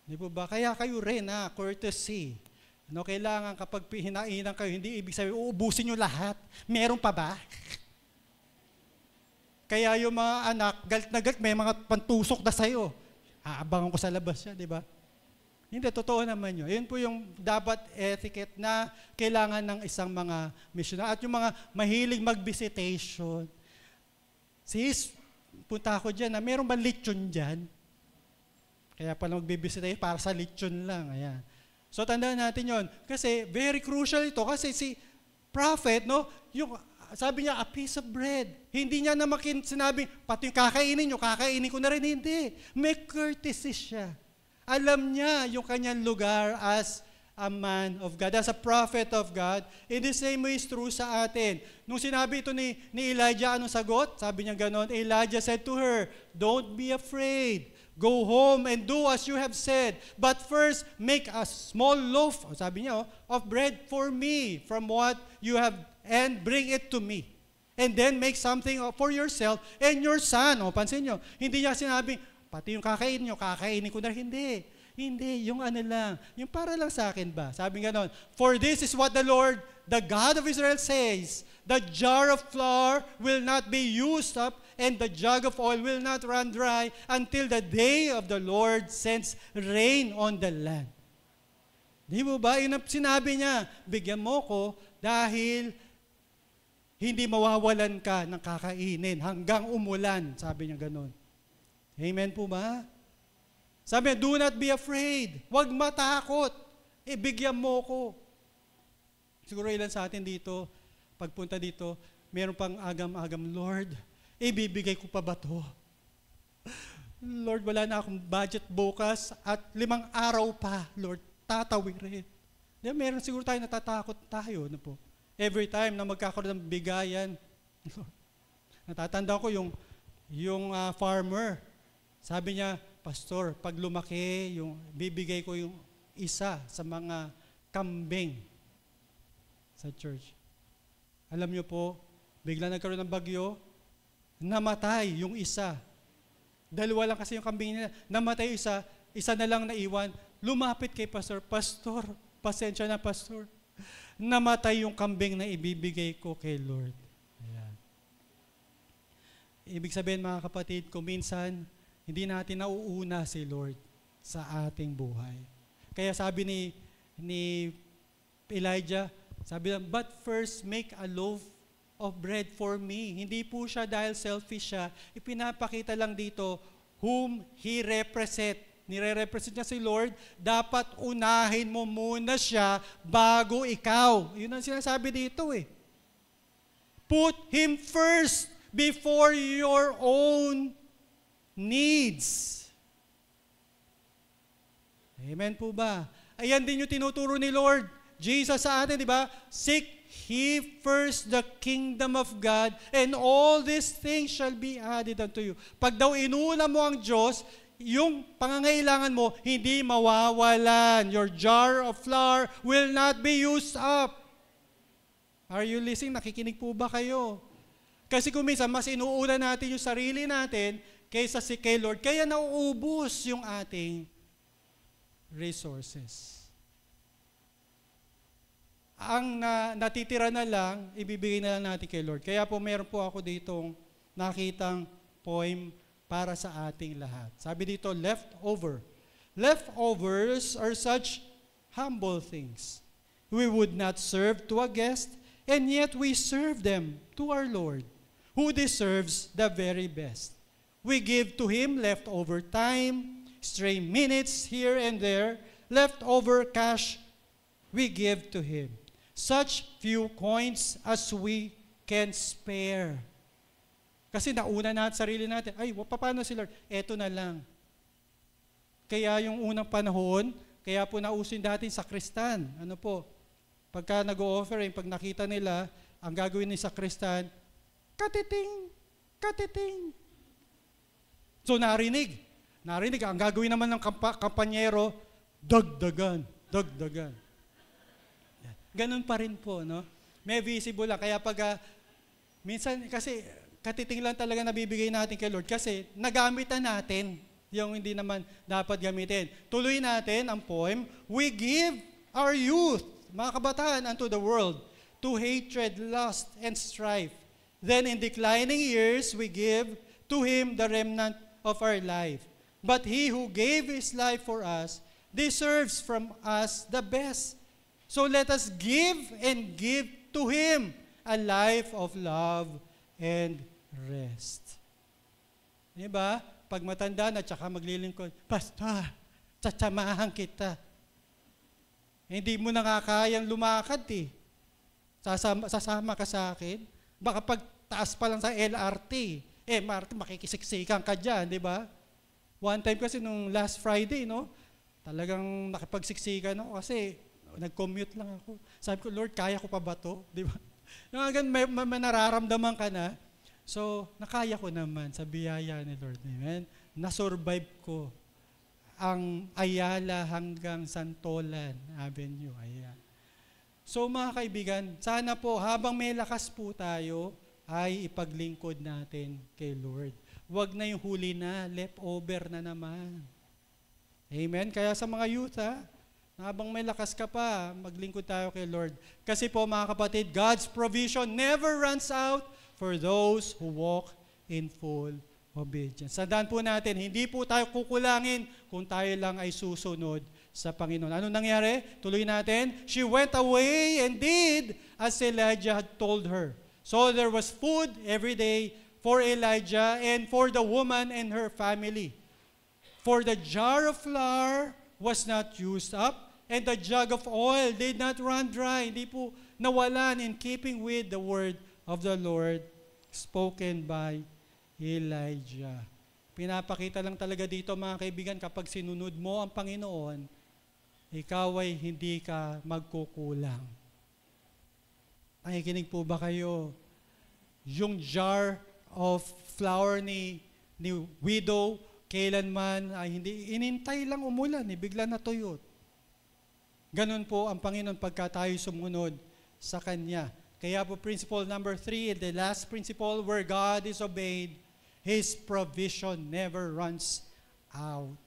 Di po ba? Kaya kayo rin, courtesy. No, kailangan kapag hinainan kayo, hindi ibig sabihin, uubusin nyo lahat. Meron pa ba? Kaya yung mga anak, galit na galit, may mga pantusok na sa'yo. Aabangan ko sa labas siya, di ba? Hindi, totoo naman yun. Yun po yung dapat etiquette na kailangan ng isang mga missionary. At yung mga mahilig mag-visitation. Sis, punta ako dyan, meron ba lechon dyan? Kaya pala magbibisita para sa lechon lang. Ayan. So tandaan natin yon. Kasi very crucial ito. Kasi si prophet, no, yung, sabi niya, a piece of bread. Hindi niya naman sinabi, pati yung kakainin nyo, kakainin ko na rin. Hindi. May courtesy siya. Alam niya yung kanyang lugar as a man of God, as a prophet of God. In the same way is true sa atin. Nung sinabi ito ni Elijah, anong sagot? Sabi niya ganon, Elijah said to her, don't be afraid. Go home and do as you have said. But first, make a small loaf, sabi niya, of bread for me from what you have and bring it to me. And then make something for yourself and your son. O, pansin nyo, hindi niya sinabi, pati yung kakainin nyo, kakainin ko na. Hindi. Hindi, yung ano lang. Yung para lang sa akin ba? Sabi nga nun, for this is what the Lord, the God of Israel says, the jar of flour will not be used up and the jug of oil will not run dry until the day of the Lord sends rain on the land. Di mo ba? Yun ang sinabi niya, bigyan mo ko dahil hindi mawawalan ka ng kakainin hanggang umulan. Sabi niya ganun. Amen po ba? Sabi niya, do not be afraid. Huwag matakot. Bigyan mo ko. Siguro ilan sa atin dito, pagpunta dito, meron pang agam-agam, Lord, ibibigay ko pa ba to? Lord, wala na akong budget bukas at 5 araw pa, Lord, tatawirin. Meron siguro tayo natatakot tayo. Ano po? Every time na magkakaroon ng bigayan, natatanda ko yung farmer, sabi niya, Pastor, pag lumaki, bibigay ko yung isa sa mga kambing sa church. Alam niyo po, bigla nagkaroon ng bagyo, namatay yung isa. 2 lang kasi yung kambing nila. Namatay isa na lang naiwan. Lumapit kay Pastor, Pastor, pasensya na Pastor. Namatay yung kambing na ibibigay ko kay Lord. Ayan. Ibig sabihin mga kapatid, kung minsan, hindi natin nauuna si Lord sa ating buhay. Kaya sabi ni Elijah, sabi niya, but first make a loaf of bread for me. Hindi po siya dahil selfish siya. Ipinapakita lang dito whom he represent. Nire-represent niya si Lord. Dapat unahin mo muna siya bago ikaw. Yun ang sinasabi dito eh. Put him first before your own needs. Amen po ba? Ayan din yung tinuturo ni Lord Jesus sa atin, di ba? Seek ye first the kingdom of God and all these things shall be added unto you. Pag daw inuna mo ang Diyos, yung pangangailangan mo, hindi mawawalan. Your jar of flour will not be used up. Are you listening? Nakikinig po ba kayo? Kasi kung minsan, mas inuuna natin yung sarili natin kaysa kay Lord, kaya nauubos yung ating resources. Ang natitira na lang, ibibigay na lang natin kay Lord. Kaya po meron po ako ditong nakitang poem para sa ating lahat. Sabi dito, leftover. Leftovers are such humble things. We would not serve to a guest, and yet we serve them to our Lord, who deserves the very best. We give to Him leftover time, stray minutes here and there, leftover cash we give to Him. Such few coins as we can spare. Kasi nauna natin sarili natin, ay, paano si Lord? Eto na lang. Kaya yung unang panahon, kaya po nausin dati sa sakristan. Ano po? Pagka nag-o-offering, pag nakita nila, ang gagawin ni sakristan, katiting, katiting. So narinig. Ang gagawin naman ng kampanyero, dagdagan. Ganun pa rin po, no? May visible lang. Kaya pag, minsan, kasi katiting lang talaga nabibigay natin kay Lord kasi nagamit na natin yung hindi naman dapat gamitin. Tuloy natin ang poem, we give our youth, mga kabataan, unto the world, to hatred, lust, and strife. Then in declining years, we give to Him the remnant of our life. But He who gave His life for us deserves from us the best. So let us give and give to Him a life of love and rest. Diba? Pag matanda na tsaka maglilingkod, Pastor, tsatsamahan kita. Hindi mo nakakayang lumakad eh. Sasama ka sa akin. Baka pag taas pa lang sa LRT, MRT, makikisiksikan ka dyan, di ba? One time kasi nung last Friday, no? Talagang nakipagsiksikan ako kasi nag-commute lang ako. Sabi ko, Lord, kaya ko pa ba to? Di ba? Yung hanggang may nararamdaman ka na, so, nakaya ko naman sa biyaya ni Lord. Amen? Nasurvive ko ang Ayala hanggang Santolan Avenue. Ayan. So mga kaibigan, sana po habang may lakas po tayo, ay ipaglingkod natin kay Lord. Huwag na yung huli na, leftover na naman. Amen? Kaya sa mga youth, habang may lakas ka pa, maglingkod tayo kay Lord. Kasi po mga kapatid, God's provision never runs out for those who walk in full obedience. Tandaan po natin, hindi po tayo kukulangin kung tayo lang ay susunod sa Panginoon. Ano nangyari? Tuloy natin. She went away and did as Elijah had told her. So there was food every day for Elijah and for the woman and her family. For the jar of flour was not used up, and the jug of oil did not run dry. Hindi po nawalan in keeping with the word of the Lord spoken by Elijah. Pinapakita lang talaga dito mga kaibigan, kapag sinunod mo ang Panginoon, ikaw ay hindi ka magkukulang. Nakikinig po ba kayo? Yung jar of flour ni widow, kailanman ay hindi, inintay lang umulan, bigla natuyot. Ganun po ang Panginoon pagka tayo sumunod sa Kanya. Kaya po principle number 3, the last principle, where God is obeyed, His provision never runs out.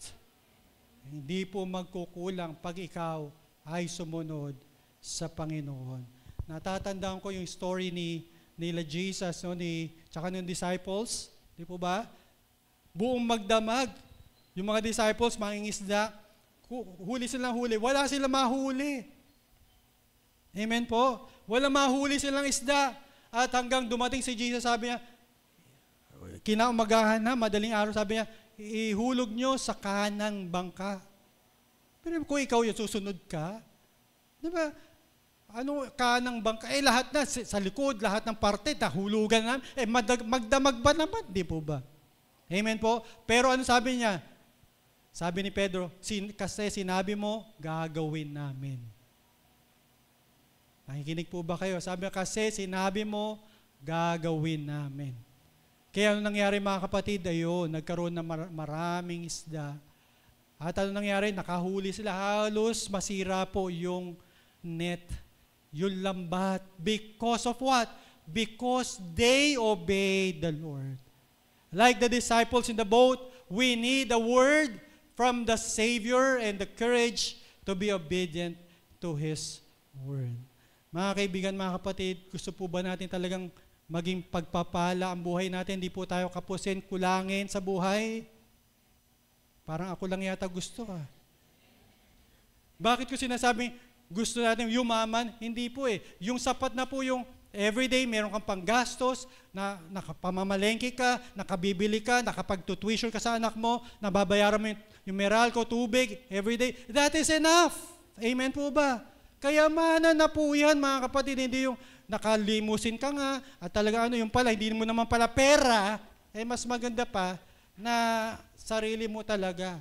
Hindi po magkukulang pag ikaw ay sumunod sa Panginoon. Natatandaan ko yung story nila Jesus, no, tsaka ng disciples, di po ba? Buong magdamag, yung mga disciples, mangingisda, huli silang huli, wala silang mahuli. Amen po? Wala mahuli silang isda. At hanggang dumating si Jesus, sabi niya, kinaumagahan na, madaling araw, sabi niya, ihulog nyo sa kanang bangka. Pero kung ikaw yung susunod ka, di ba? Ano, kanang bangka? Lahat na, sa likod, lahat ng parte, nahulugan na. Magdamag ba naman? Di po ba? Amen po? Pero ano sabi niya? Sabi ni Pedro, kasi sinabi mo, gagawin namin. Nakikinig po ba kayo? Sabi niya, kasi sinabi mo, gagawin namin. Kaya ano nangyari mga kapatid? Ayun, nagkaroon ng maraming isda. At ano nangyari? Nakahuli sila. Halos masira po yung net, yung lambat. Because of what? Because they obeyed the Lord. Like the disciples in the boat, we need a word from the Savior and the courage to be obedient to His word. Mga kaibigan, mga kapatid, gusto po ba natin talagang maging pagpapala ang buhay natin? Hindi po tayo kapusin, kulangin sa buhay. Parang ako lang yata gusto ka. Bakit ko sinasabing gusto natin yumaman? Hindi po eh. Yung sapat na po yung everyday, meron kang panggastos, na nakapamamalengke ka, nakabibili ka, nakapagtutuition ka sa anak mo, nababayaran mo yung Meralco, tubig, everyday. That is enough. Amen po ba? Kayamanan na po yan, mga kapatid. Hindi yung nakalimusin ka nga, at talaga yung pala, hindi mo naman pala pera, mas maganda pa na sarili mo talaga.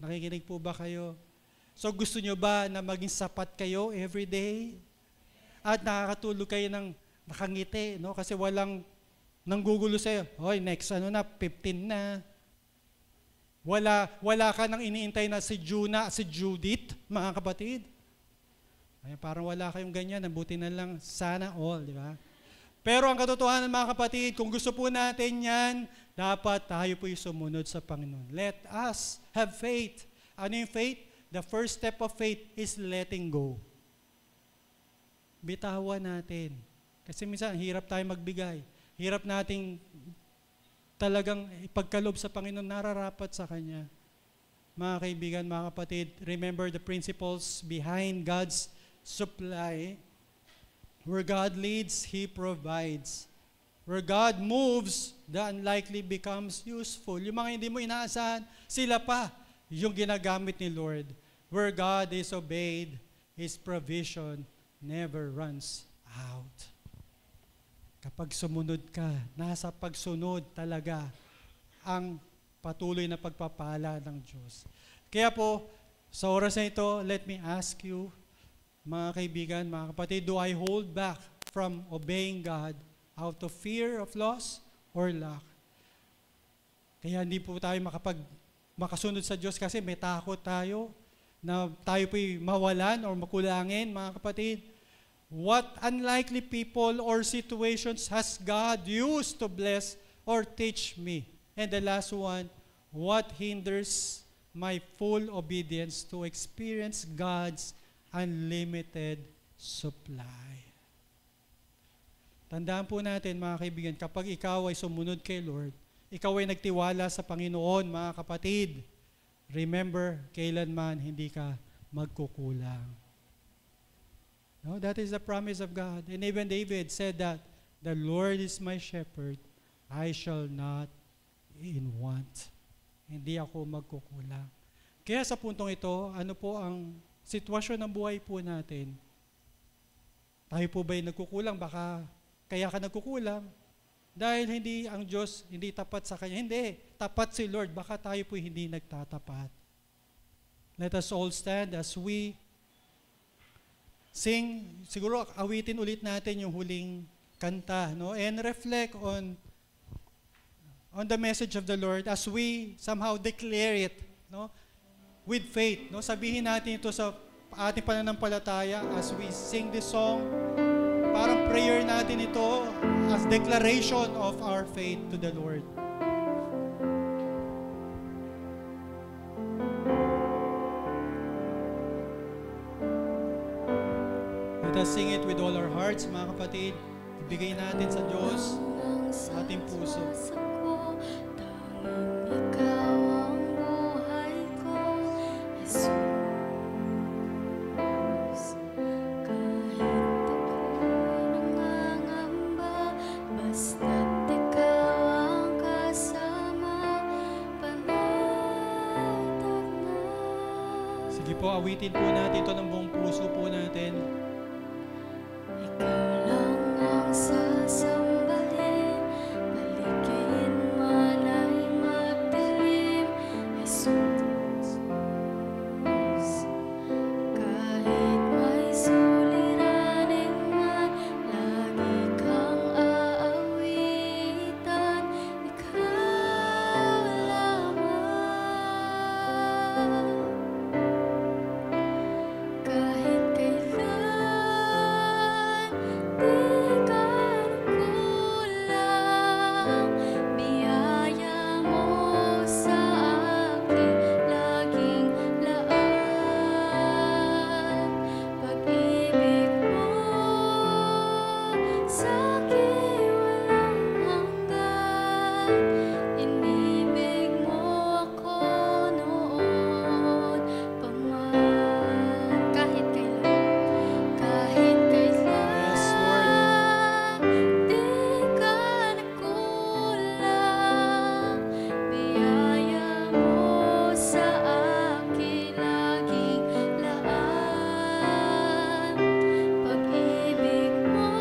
Nakikinig po ba kayo? So gusto nyo ba na maging sapat kayo everyday? At nakakatulog kayo ng nakangiti, no? Kasi walang nanggugulo sa'yo. Hoy, next 15 na. Wala ka nang iniintay na si Juna, si Judith, mga kapatid. Ay, parang wala kayong ganyan, nabuti na lang sana all, di ba? Pero ang katotohanan, mga kapatid, kung gusto po natin yan, dapat tayo po yung sumunod sa Panginoon. Let us have faith. Ano yung faith? The first step of faith is letting go. Bitawan natin. Kasi minsan, hirap tayo magbigay. Hirap nating talagang ipagkalob sa Panginoon, nararapat sa Kanya. mga kaibigan, mga kapatid, remember the principles behind God's supply. Where God leads, He provides. Where God moves, the unlikely becomes useful. Yung mga hindi mo inaasahan, sila pa yung ginagamit ni Lord. Where God is obeyed, His provision never runs out. Kapag sumunod ka, nasa pagsunod talaga ang patuloy na pagpapala ng Diyos. Kaya po, sa oras na ito, let me ask you, mga kaibigan, mga kapatid, do I hold back from obeying God out of fear of loss or lack? Kaya hindi po tayo makasunod sa Diyos kasi may takot tayo na tayo po'y mawalan or makulangin, mga kapatid. What unlikely people or situations has God used to bless or teach me? And the last one, what hinders my full obedience to experience God's unlimited supply? Tandaan po natin, mga kaibigan, kapag ikaw ay sumunod kay Lord, ikaw ay nagtiwala sa Panginoon, mga kapatid, remember, kailanman hindi ka magkukulang. No, that is the promise of God. And even David said that, the Lord is my shepherd, I shall not in want. Hindi ako magkukulang. Kaya sa puntong ito, ano po ang sitwasyon ng buhay po natin? Tayo po ba'y nagkukulang? Baka kaya ka nagkukulang dahil hindi ang Diyos hindi tapat sa Kanya. Hindi, tapat si Lord. Baka tayo po hindi nagtatapat. Let us all stand as we sing. Siguro awitin ulit natin yung huling kanta, no? And reflect on the message of the Lord as we somehow declare it, no? With faith, no? Sabihin natin ito sa ating pananampalataya as we sing this song. Parang prayer natin ito as declaration of our faith to the Lord. Let us sing it with all our hearts, mga kapatid. Ibigay natin sa Diyos ang ating puso. Tanging ikaw ang buhay ko, Jesus. Kahit ako'y nangangamba, basta't ikaw ang kasama, panatag na. Sige po, awitin po natin ito ng buong puso po natin. Ikaw lang ang sasambahin, paligid man ay magdilim, Jesus. Kahit may suliranin man, lagi kang aawitan, ikaw lamang. Kahit kailan di ka nagkulang, biyaya mo sa akin laging laan. Pag-ibig mo sa'kin walang hanggan, inibig mo ako noon pa man. Kahit kailan, kahit Yes, Lord. kailan di ka nagkulang, biyaya mo sa akin laging laan. Pag-ibig mo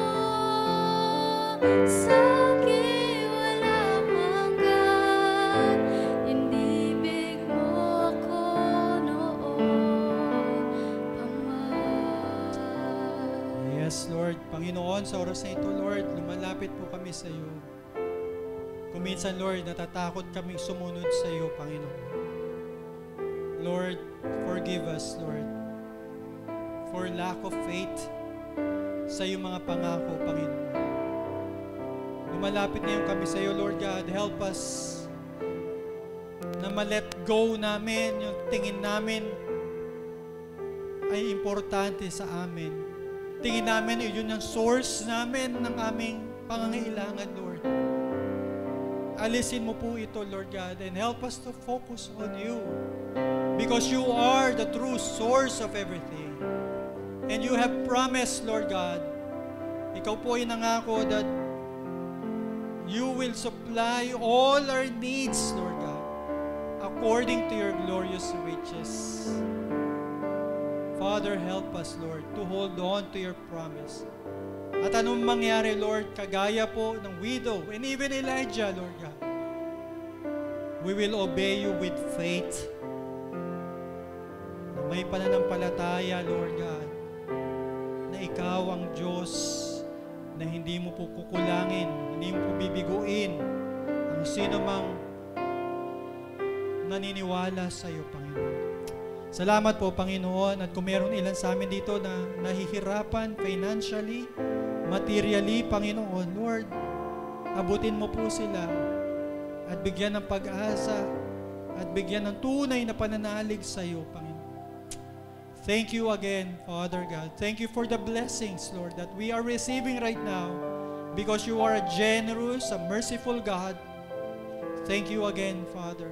sa'kin walang hanggan, inibig mo ako noon pa man. Yes, Lord. Panginoon, sa oras na ito, Lord, lumalapit po kami sa iyo. Kung minsan, Lord, natatakot kami sumunod sa iyo, Panginoon. Lord, forgive us, Lord, for lack of faith sa iyong mga pangako, Panginoon. Lumalapit ngayon kami sa iyo, Lord God. Help us na ma-let go namin yung tingin namin ay importante sa amin. Tingin namin yun yung source namin ng aming pangangailangan, Lord. Alisin mo po ito, Lord God, and help us to focus on you. because you are the true source of everything. And you have promised, Lord God, ikaw po ay nangako that you will supply all our needs, Lord God, according to your glorious riches. Father, help us, Lord, to hold on to your promise. At anong mangyari, Lord, kagaya po ng widow and even Elijah, Lord God, we will obey you with faith. Na may pananampalataya, Lord God, na ikaw ang Diyos na hindi mo po kukulangin, hindi mo po bibiguin ang sino mang naniniwala sa iyo, Panginoon. Salamat po, Panginoon, at kung meron ilan sa amin dito na nahihirapan financially, materially, Panginoon, Lord, abutin mo po sila at bigyan ng pag-asa at bigyan ng tunay na pananalig sa iyo, Panginoon. Thank you again, Father God. Thank you for the blessings, Lord, that we are receiving right now because you are a generous, a merciful God. Thank you again, Father.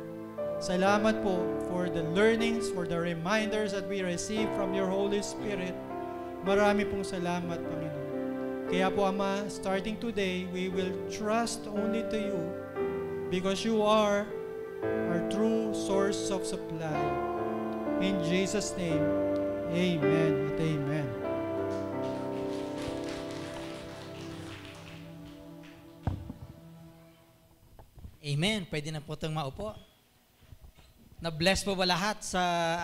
Salamat po for the learnings, for the reminders that we receive from your Holy Spirit. Marami pong salamat, Panginoon. Kaya po, Ama, starting today, we will trust only to you because you are our true source of supply. In Jesus' name, amen at amen. Amen. Pwede na po itong maupo. Na-bless po ba lahat sa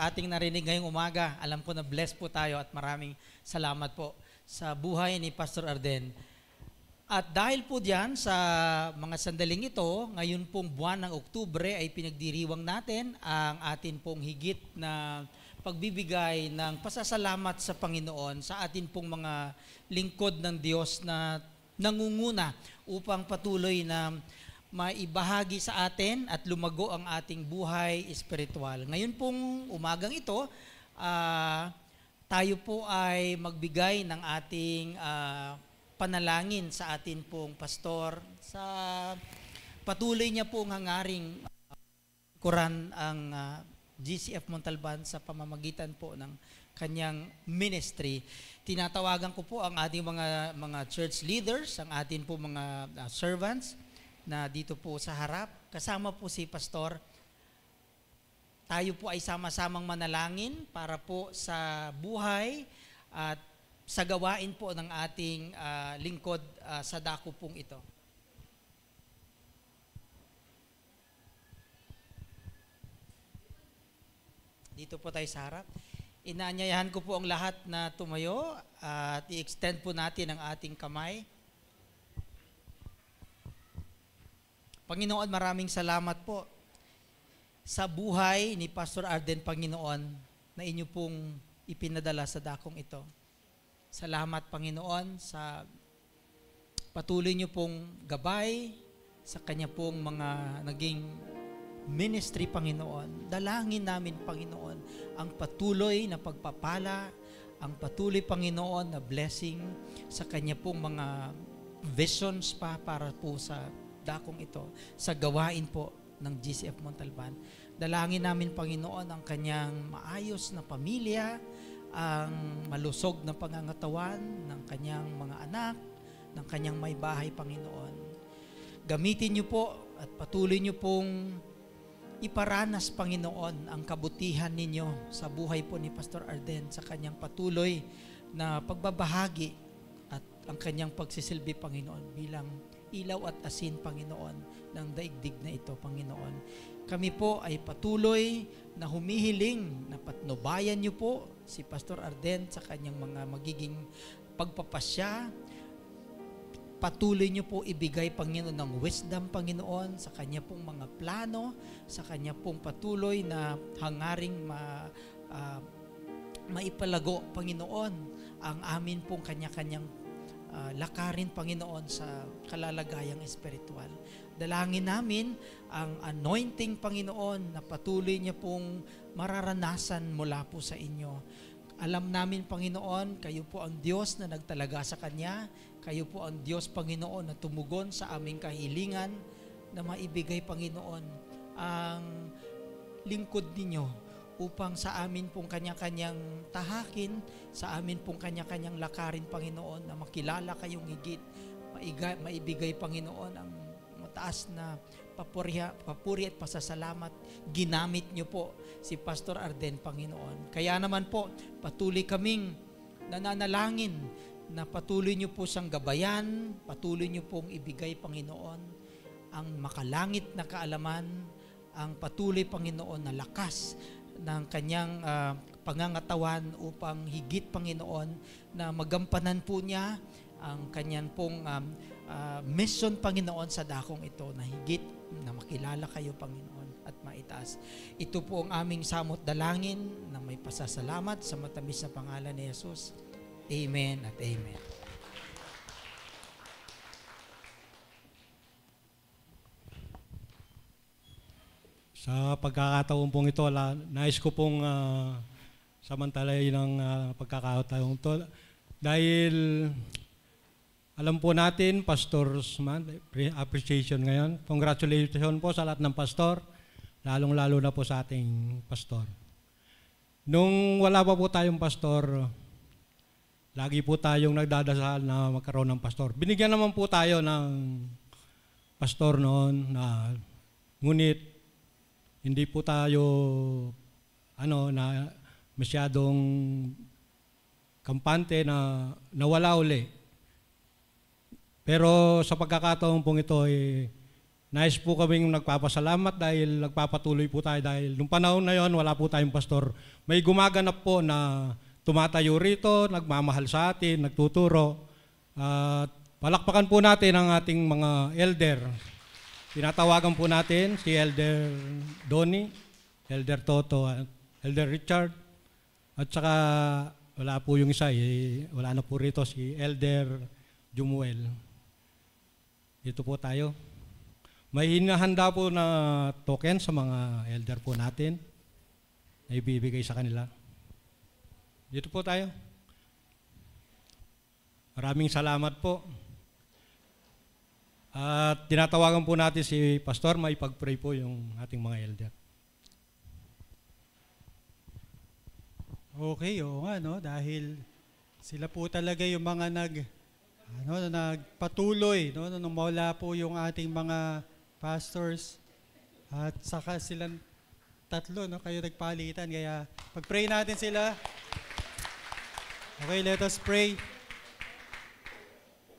ating narinig ngayong umaga? Alam ko na-bless po tayo at maraming salamat po sa buhay ni Pastor Arden. At dahil po diyan sa mga sandaling ito, ngayon pong buwan ng Oktubre ay pinagdiriwang natin ang atin pong higit na pagbibigay ng pasasalamat sa Panginoon sa atin pong mga lingkod ng Diyos na nangunguna upang patuloy na maibahagi sa atin at lumago ang ating buhay espiritual. Ngayon pong umagang ito, tayo po ay magbigay ng ating panalangin sa atin pong pastor sa patuloy niya pong hangaring kuran ang GCF Montalban sa pamamagitan po ng kanyang ministry. Tinatawagan ko po ang ating mga church leaders, ang atin po mga servants na dito po sa harap. Kasama po si pastor. Tayo po ay sama-samang manalangin para po sa buhay at sa gawain po ng ating lingkod sa dako pong ito. Dito po tayo sa harap. Inaanyayahan ko po ang lahat na tumayo at i-extend po natin ang ating kamay. Panginoon, maraming salamat po sa buhay ni Pastor Arden, Panginoon, na inyo pong ipinadala sa dakong ito. Salamat, Panginoon, sa patuloy nyo pong gabay sa kanya pong mga naging ministry, Panginoon. Dalangin namin, Panginoon, ang patuloy na pagpapala, ang patuloy, Panginoon, na blessing sa kanya pong mga visions pa para po sa dakong ito, sa gawain po ng GCF Montalban. Dalangin namin, Panginoon, ang kanyang maayos na pamilya, ang malusog na pangangatawan ng kanyang mga anak, ng kanyang may bahay, Panginoon. Gamitin niyo po at patuloy niyo pong iparanas, Panginoon, ang kabutihan ninyo sa buhay po ni Pastor Arden, sa kanyang patuloy na pagbabahagi at ang kanyang pagsisilbi, Panginoon, bilang ilaw at asin, Panginoon, ng daigdig na ito, Panginoon. Kami po ay patuloy na humihiling na patnubayan niyo po si Pastor Arden sa kanyang mga magiging pagpapasya. Patuloy niyo po ibigay, Panginoon, ng wisdom, Panginoon, sa kanya pong mga plano, sa kanya pong patuloy na hangaring maipalago, Panginoon, ang amin pong kanya-kanyang lakarin, Panginoon, sa kalalagayang espiritual. Dalangin namin ang anointing, Panginoon, na patuloy niya pong mararanasan mula po sa inyo. Alam namin, Panginoon, kayo po ang Diyos na nagtalaga sa Kanya. Kayo po ang Diyos, Panginoon, na tumugon sa aming kahilingan na maibigay, Panginoon, ang lingkod ninyo upang sa amin pong kanya-kanyang tahakin, sa amin pong kanya-kanyang lakarin, Panginoon, na makilala kayong higit, maibigay, Panginoon, ang mataas na papuri at pasasalamat. Ginamit niyo po si Pastor Arden, Panginoon. Kaya naman po, patuloy kaming nananalangin na patuloy niyo po siyang gabayan, patuloy niyo pong ibigay, Panginoon, ang makalangit na kaalaman, ang patuloy, Panginoon, na lakas ng kanyang pangangatawan upang higit, Panginoon, na magampanan po niya ang kanyang pong mission, Panginoon, sa dakong ito, na higit na makilala kayo, Panginoon, at maitaas. Ito po ang aming samot dalangin na may pasasalamat sa matamis na pangalan ni Jesus. Amen at amen. Sa pagkakataon pong ito, nais ko pong samantalay ng pagkakataon ito. Dahil alam po natin, Pastor's Month, appreciation ngayon. Congratulations po sa lahat ng pastor, lalong-lalo na po sa ating pastor. Nung wala pa po tayong pastor, lagi po tayong nagdadasal na magkaroon ng pastor. Binigyan naman po tayo ng pastor noon, ngunit hindi po tayo na masyadong kampante na nawala uli. Pero sa pagkakataon pong ito, nais po kaming nagpapasalamat dahil nagpapatuloy po tayo dahil nung panahon na yon wala po tayong pastor. May gumaganap po na tumatayo rito, nagmamahal sa atin, nagtuturo. Palakpakan po natin ang ating mga elder. Tinatawagan po natin si Elder Donnie, Elder Toto, Elder Richard, at saka wala po yung isa, wala na po rito si Elder Jumuel. Dito po tayo. May hinahanda po na token sa mga elder po natin na ibibigay sa kanila. Dito po tayo. Maraming salamat po. At tinatawagan po natin si Pastor, may pag-pray po yung ating mga elder. Okay, oo nga, no? Dahil sila po talaga yung mga nagpatuloy, no? Nung mawala po yung ating mga pastors at saka silang tatlo, no? Kayo nagpalitan, kaya pag-pray natin sila. Okay, let us pray.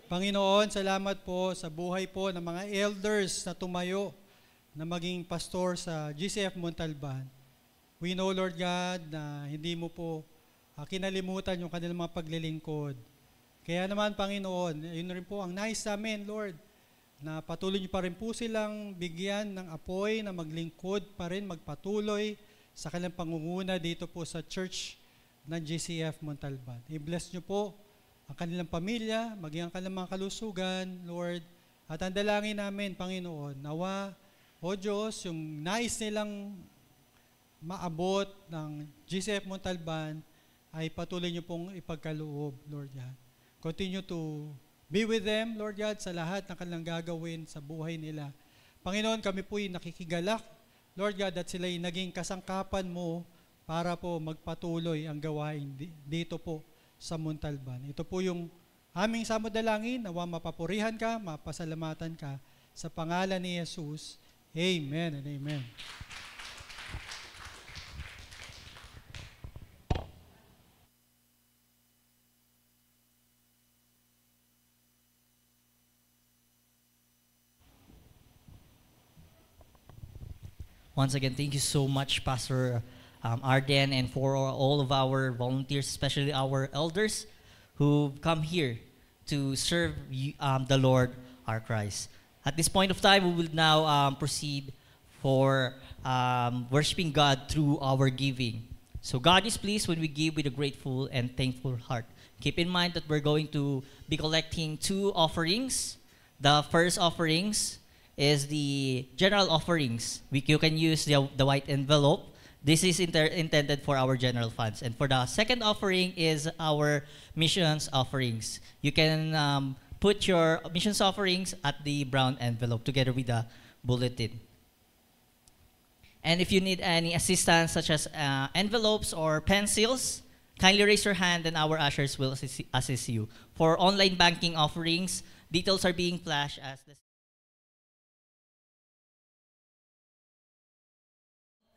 Panginoon, salamat po sa buhay po ng mga elders na tumayo na maging pastor sa GCF Montalban. We know, Lord God, na hindi mo po kinalimutan yung kanilang mga paglilingkod. Kaya naman, Panginoon, yun rin po ang nais namin, Lord, na patuloy niyo pa rin po silang bigyan ng apoy na maglingkod pa rin, magpatuloy sa kanilang pangunguna dito po sa church ng GCF Montalban. I-bless niyo po ang kanilang pamilya, maging ang kanilang mga kalusugan, Lord. At ang dalangin namin, Panginoon, nawa, O Diyos, yung nais nilang maabot ng GCF Montalban ay patuloy niyo pong ipagkaloob, Lord God. Continue to be with them, Lord God, sa lahat ng kanilang gagawin sa buhay nila. Panginoon, kami po'y nakikigalak, Lord God, at sila'y naging kasangkapan mo para po magpatuloy ang gawain dito po sa Montalban. Ito po yung aming samudalangin, nawa mapapurihan ka, mapasalamatan ka sa pangalan ni Jesus. Amen and amen. Once again, thank you so much, Pastor Arden, and for all of our volunteers, especially our elders who come here to serve the Lord our Christ. At this point of time, we will now proceed for worshiping God through our giving. So God is pleased when we give with a grateful and thankful heart. Keep in mind that we're going to be collecting two offerings. The first offerings is the general offerings. You can use the white envelope. This is intended for our general funds. And for the second offering is our missions offerings. You can put your missions offerings at the brown envelope together with the bulletin. And if you need any assistance, such as envelopes or pencils, kindly raise your hand and our ushers will assist you. For online banking offerings, details are being flashed as the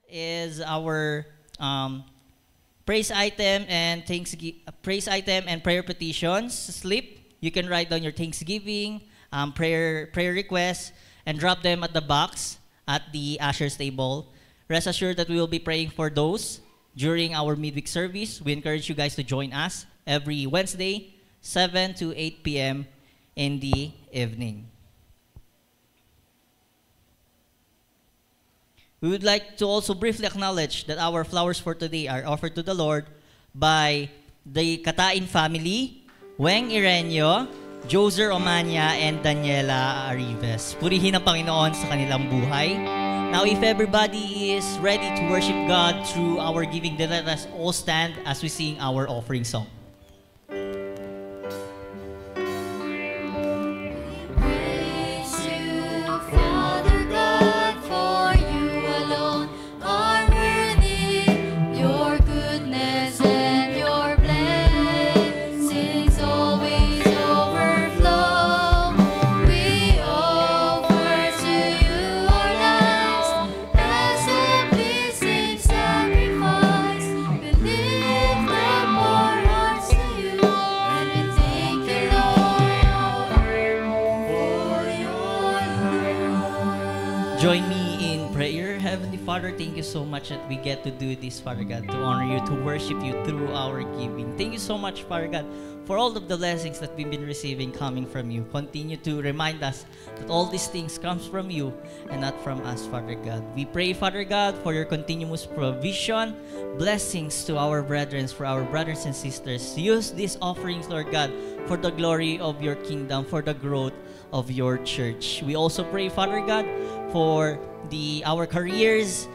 is our praise item and praise item and prayer petitions slip. You can write down your thanksgiving, prayer requests, and drop them at the box at the ushers table. Rest assured that we will be praying for those during our midweek service. We encourage you guys to join us every Wednesday, 7 to 8 p.m. in the evening. We would like to also briefly acknowledge that our flowers for today are offered to the Lord by the Katain family, Weng Irenyo, Joser Omania, and Daniela Arrives. Purihin ang Panginoon sa kanilang buhay. Now, if everybody is ready to worship God through our giving, then let us all stand as we sing our offering song. Praise you, Father God, for you alone are worthy. Your goodness and your blessings always overflow. We offer to you our lives as a pleasing sacrifice. We lift up our hearts to you and we thank you, Lord, for your love. Join me in prayer. Heavenly Father, thank you so much that we get to do this, Father God, to honor you, to worship you through our giving. Thank you so much, Father God, for all of the blessings that we've been receiving coming from you. Continue to remind us that all these things comes from you and not from us, Father God. We pray, Father God, for your continuous provision, blessings to our brethren, for our brothers and sisters. Use these offerings, Lord God, for the glory of your kingdom, for the growth of your church. We also pray, Father God, for our careers,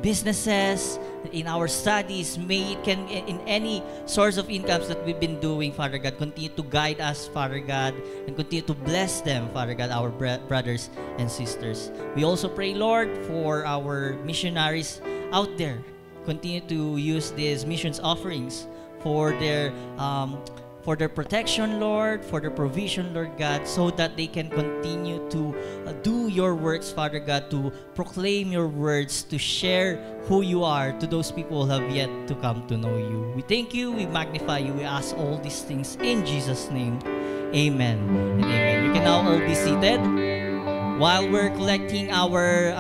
businesses, in our studies, may it can in any source of incomes that we've been doing, Father God, continue to guide us, Father God, and continue to bless them, Father God, our brothers and sisters. We also pray, Lord, for our missionaries out there. Continue to use these missions offerings for their protection, Lord, for their provision, Lord God, so that they can continue to do your works, Father God, to proclaim your words, to share who you are to those people who have yet to come to know you. We thank you, we magnify you, we ask all these things in Jesus' name. Amen and amen. You can now all be seated. While we're collecting our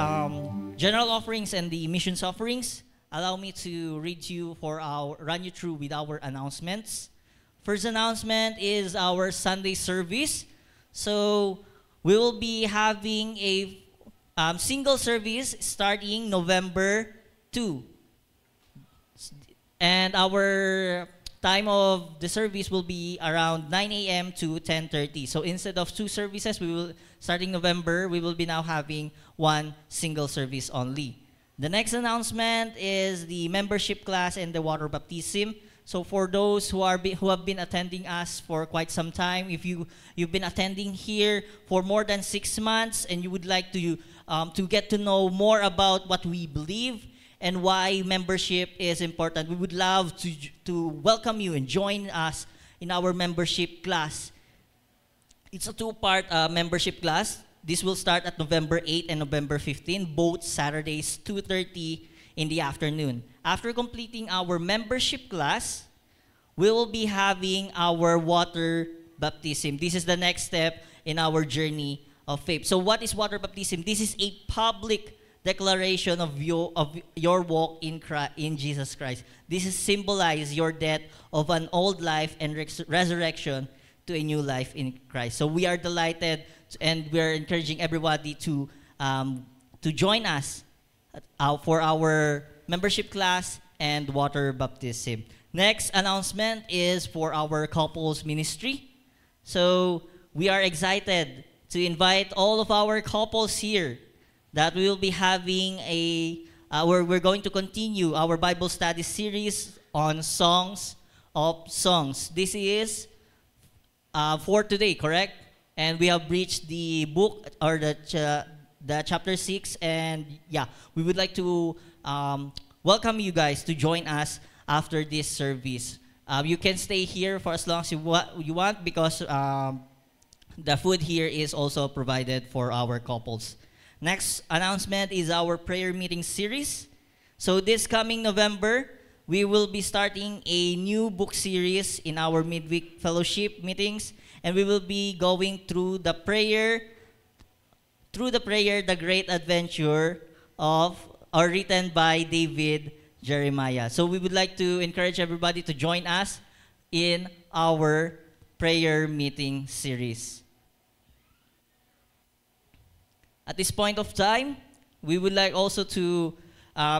general offerings and the missions offerings, allow me to run you through with our announcements. First announcement is our Sunday service. So we will be having a single service starting November 2. And our time of the service will be around 9 a.m. to 10:30. So instead of 2 services, starting November, we will be now having 1 single service only. The next announcement is the membership class and the water baptism. So for those who have been attending us for quite some time, if you've been attending here for more than 6 months and you would like to get to know more about what we believe and why membership is important, we would love to welcome you and join us in our membership class. It's a 2-part membership class. This will start at November 8 and November 15, both Saturdays, 2:30 in the afternoon. After completing our membership class, we will be having our water baptism. This is the next step in our journey of faith. So what is water baptism? This is a public declaration of your walk in Jesus Christ. This is symbolize your death of an old life and resurrection to a new life in Christ. So we are delighted and we are encouraging everybody to join us for our membership class and water baptism. Next announcement is for our couples ministry. So we are excited to invite all of our couples here that we will be having we're going to continue our Bible study series on Songs of Songs. This is for today, correct? And we have reached the book or the the chapter 6, and yeah, we would like to welcome you guys to join us after this service. You can stay here for as long as you want because the food here is also provided for our couples. Next announcement is our prayer meeting series. So this coming November, we will be starting a new book series in our midweek fellowship meetings, and we will be going through the prayer, the great adventure of, or written by David Jeremiah. So we would like to encourage everybody to join us in our prayer meeting series. At this point of time, we would like also to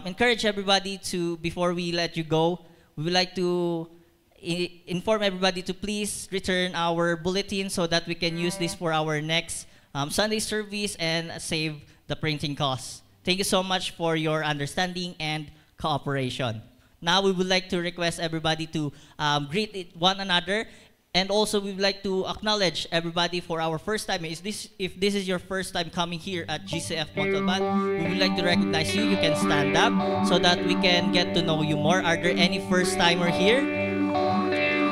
encourage everybody to, before we let you go, we would like to inform everybody to please return our bulletin so that we can use this for our next Sunday service and save the printing costs. Thank you so much for your understanding and cooperation. Now we would like to request everybody to greet one another, and also we would like to acknowledge everybody for our first time. If this is your first time coming here at GCF Montalban, we would like to recognize you. You can stand up so that we can get to know you more. Are there any first timer here?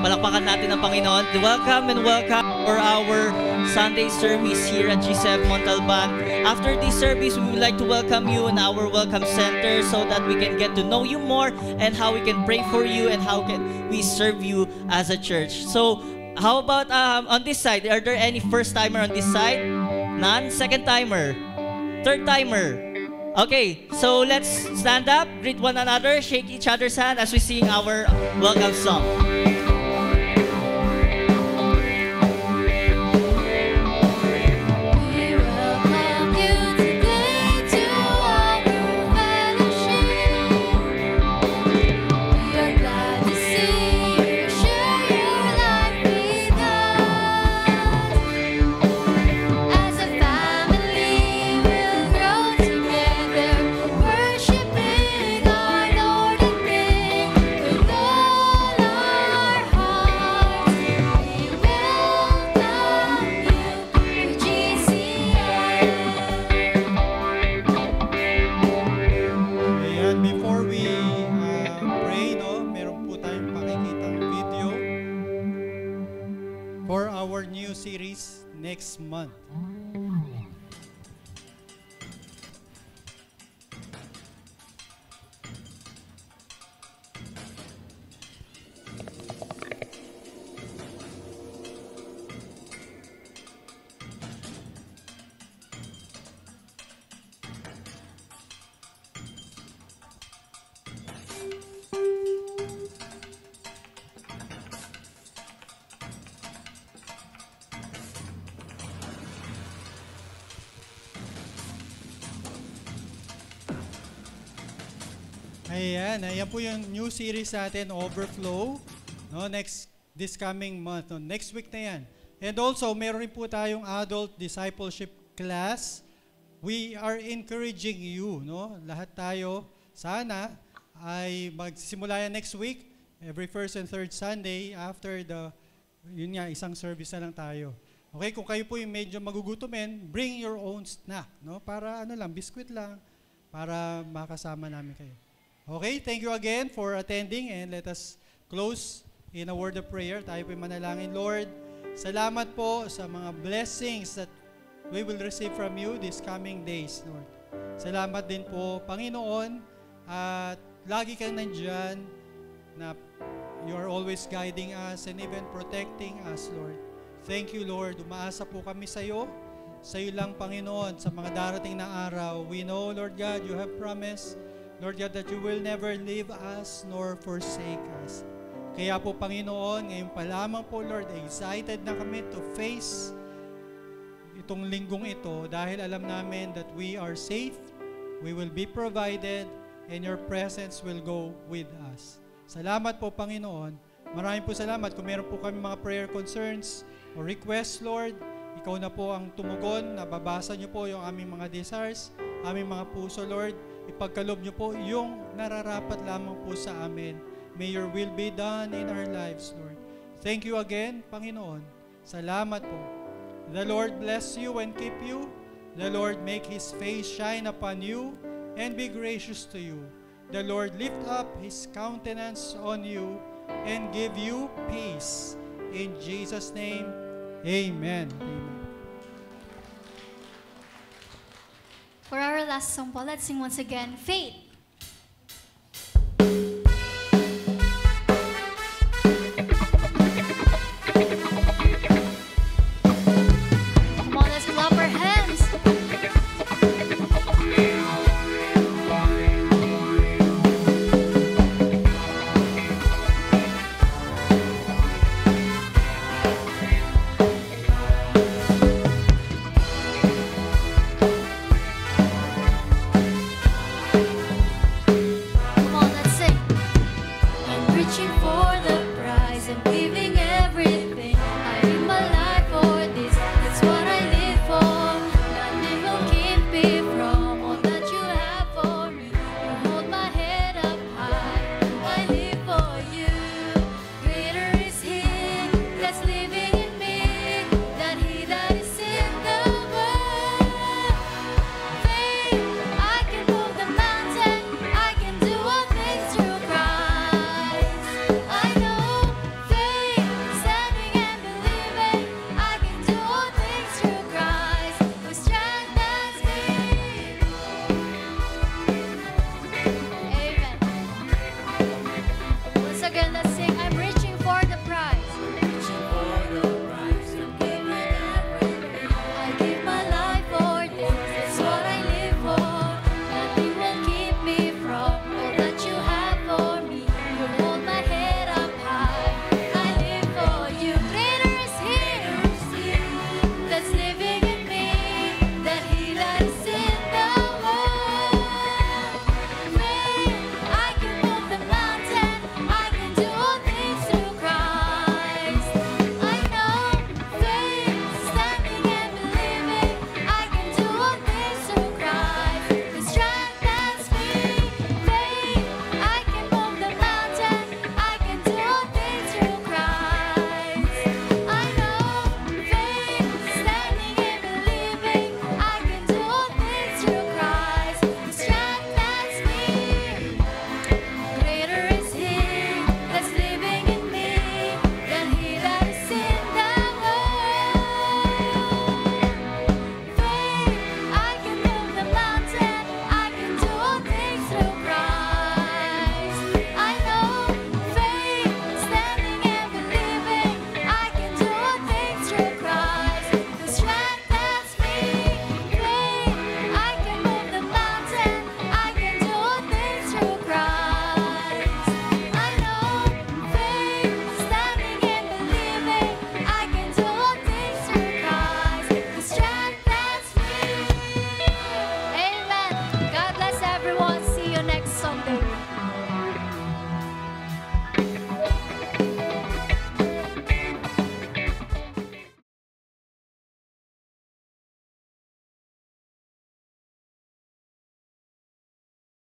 Palakpakan natin ang Panginoon. Welcome and welcome for our Sunday service here at GCF Montalban. After this service, we would like to welcome you in our welcome center so that we can get to know you more and how we can pray for you and how can we serve you as a church. So, how about on this side? Are there any first timer on this side? None? Second timer? Third timer? Okay, so let's stand up, greet one another, shake each other's hand as we sing our welcome song. Next month. Ayan po yung new series natin, Overflow. No, this coming month, no, next week na yan. And also, meron rin po tayong adult discipleship class. We are encouraging you, no, lahat tayo, sana ay magsisimula yan next week, every first and third Sunday after yun nga, isang service na lang tayo. Okay, kung kayo po yung medyo magugutomin, bring your own snack, no, para biskwit lang, para makasama namin kayo. Okay, thank you again for attending, and let us close in a word of prayer. Tayo po'y manalangin. Lord, salamat po sa mga blessings that we will receive from you these coming days, Lord. Salamat din po, Panginoon, at lagi kang nandyan na you are always guiding us and even protecting us, Lord. Thank you, Lord. Umaasa po kami sa iyo lang, Panginoon, sa mga darating na araw. We know, Lord God, you have promised, Lord God, that you will never leave us nor forsake us. Kaya po, Panginoon, ngayon pa lamang po, Lord, excited na kami to face itong linggong ito dahil alam namin that we are safe, we will be provided, and your presence will go with us. Salamat po, Panginoon. Maraming po salamat. Kung meron po kami mga prayer concerns or requests, Lord, ikaw na po ang tumugon, nababasa niyo po yung aming mga desires, aming mga puso, Lord. Ipagkalob niyo po yung nararapat lamang po sa amin. May your will be done in our lives, Lord. Thank you again, Panginoon. Salamat po. The Lord bless you and keep you. The Lord make His face shine upon you and be gracious to you. The Lord lift up His countenance on you and give you peace. In Jesus' name, amen. Amen. For our last song po, let's sing once again, Faith.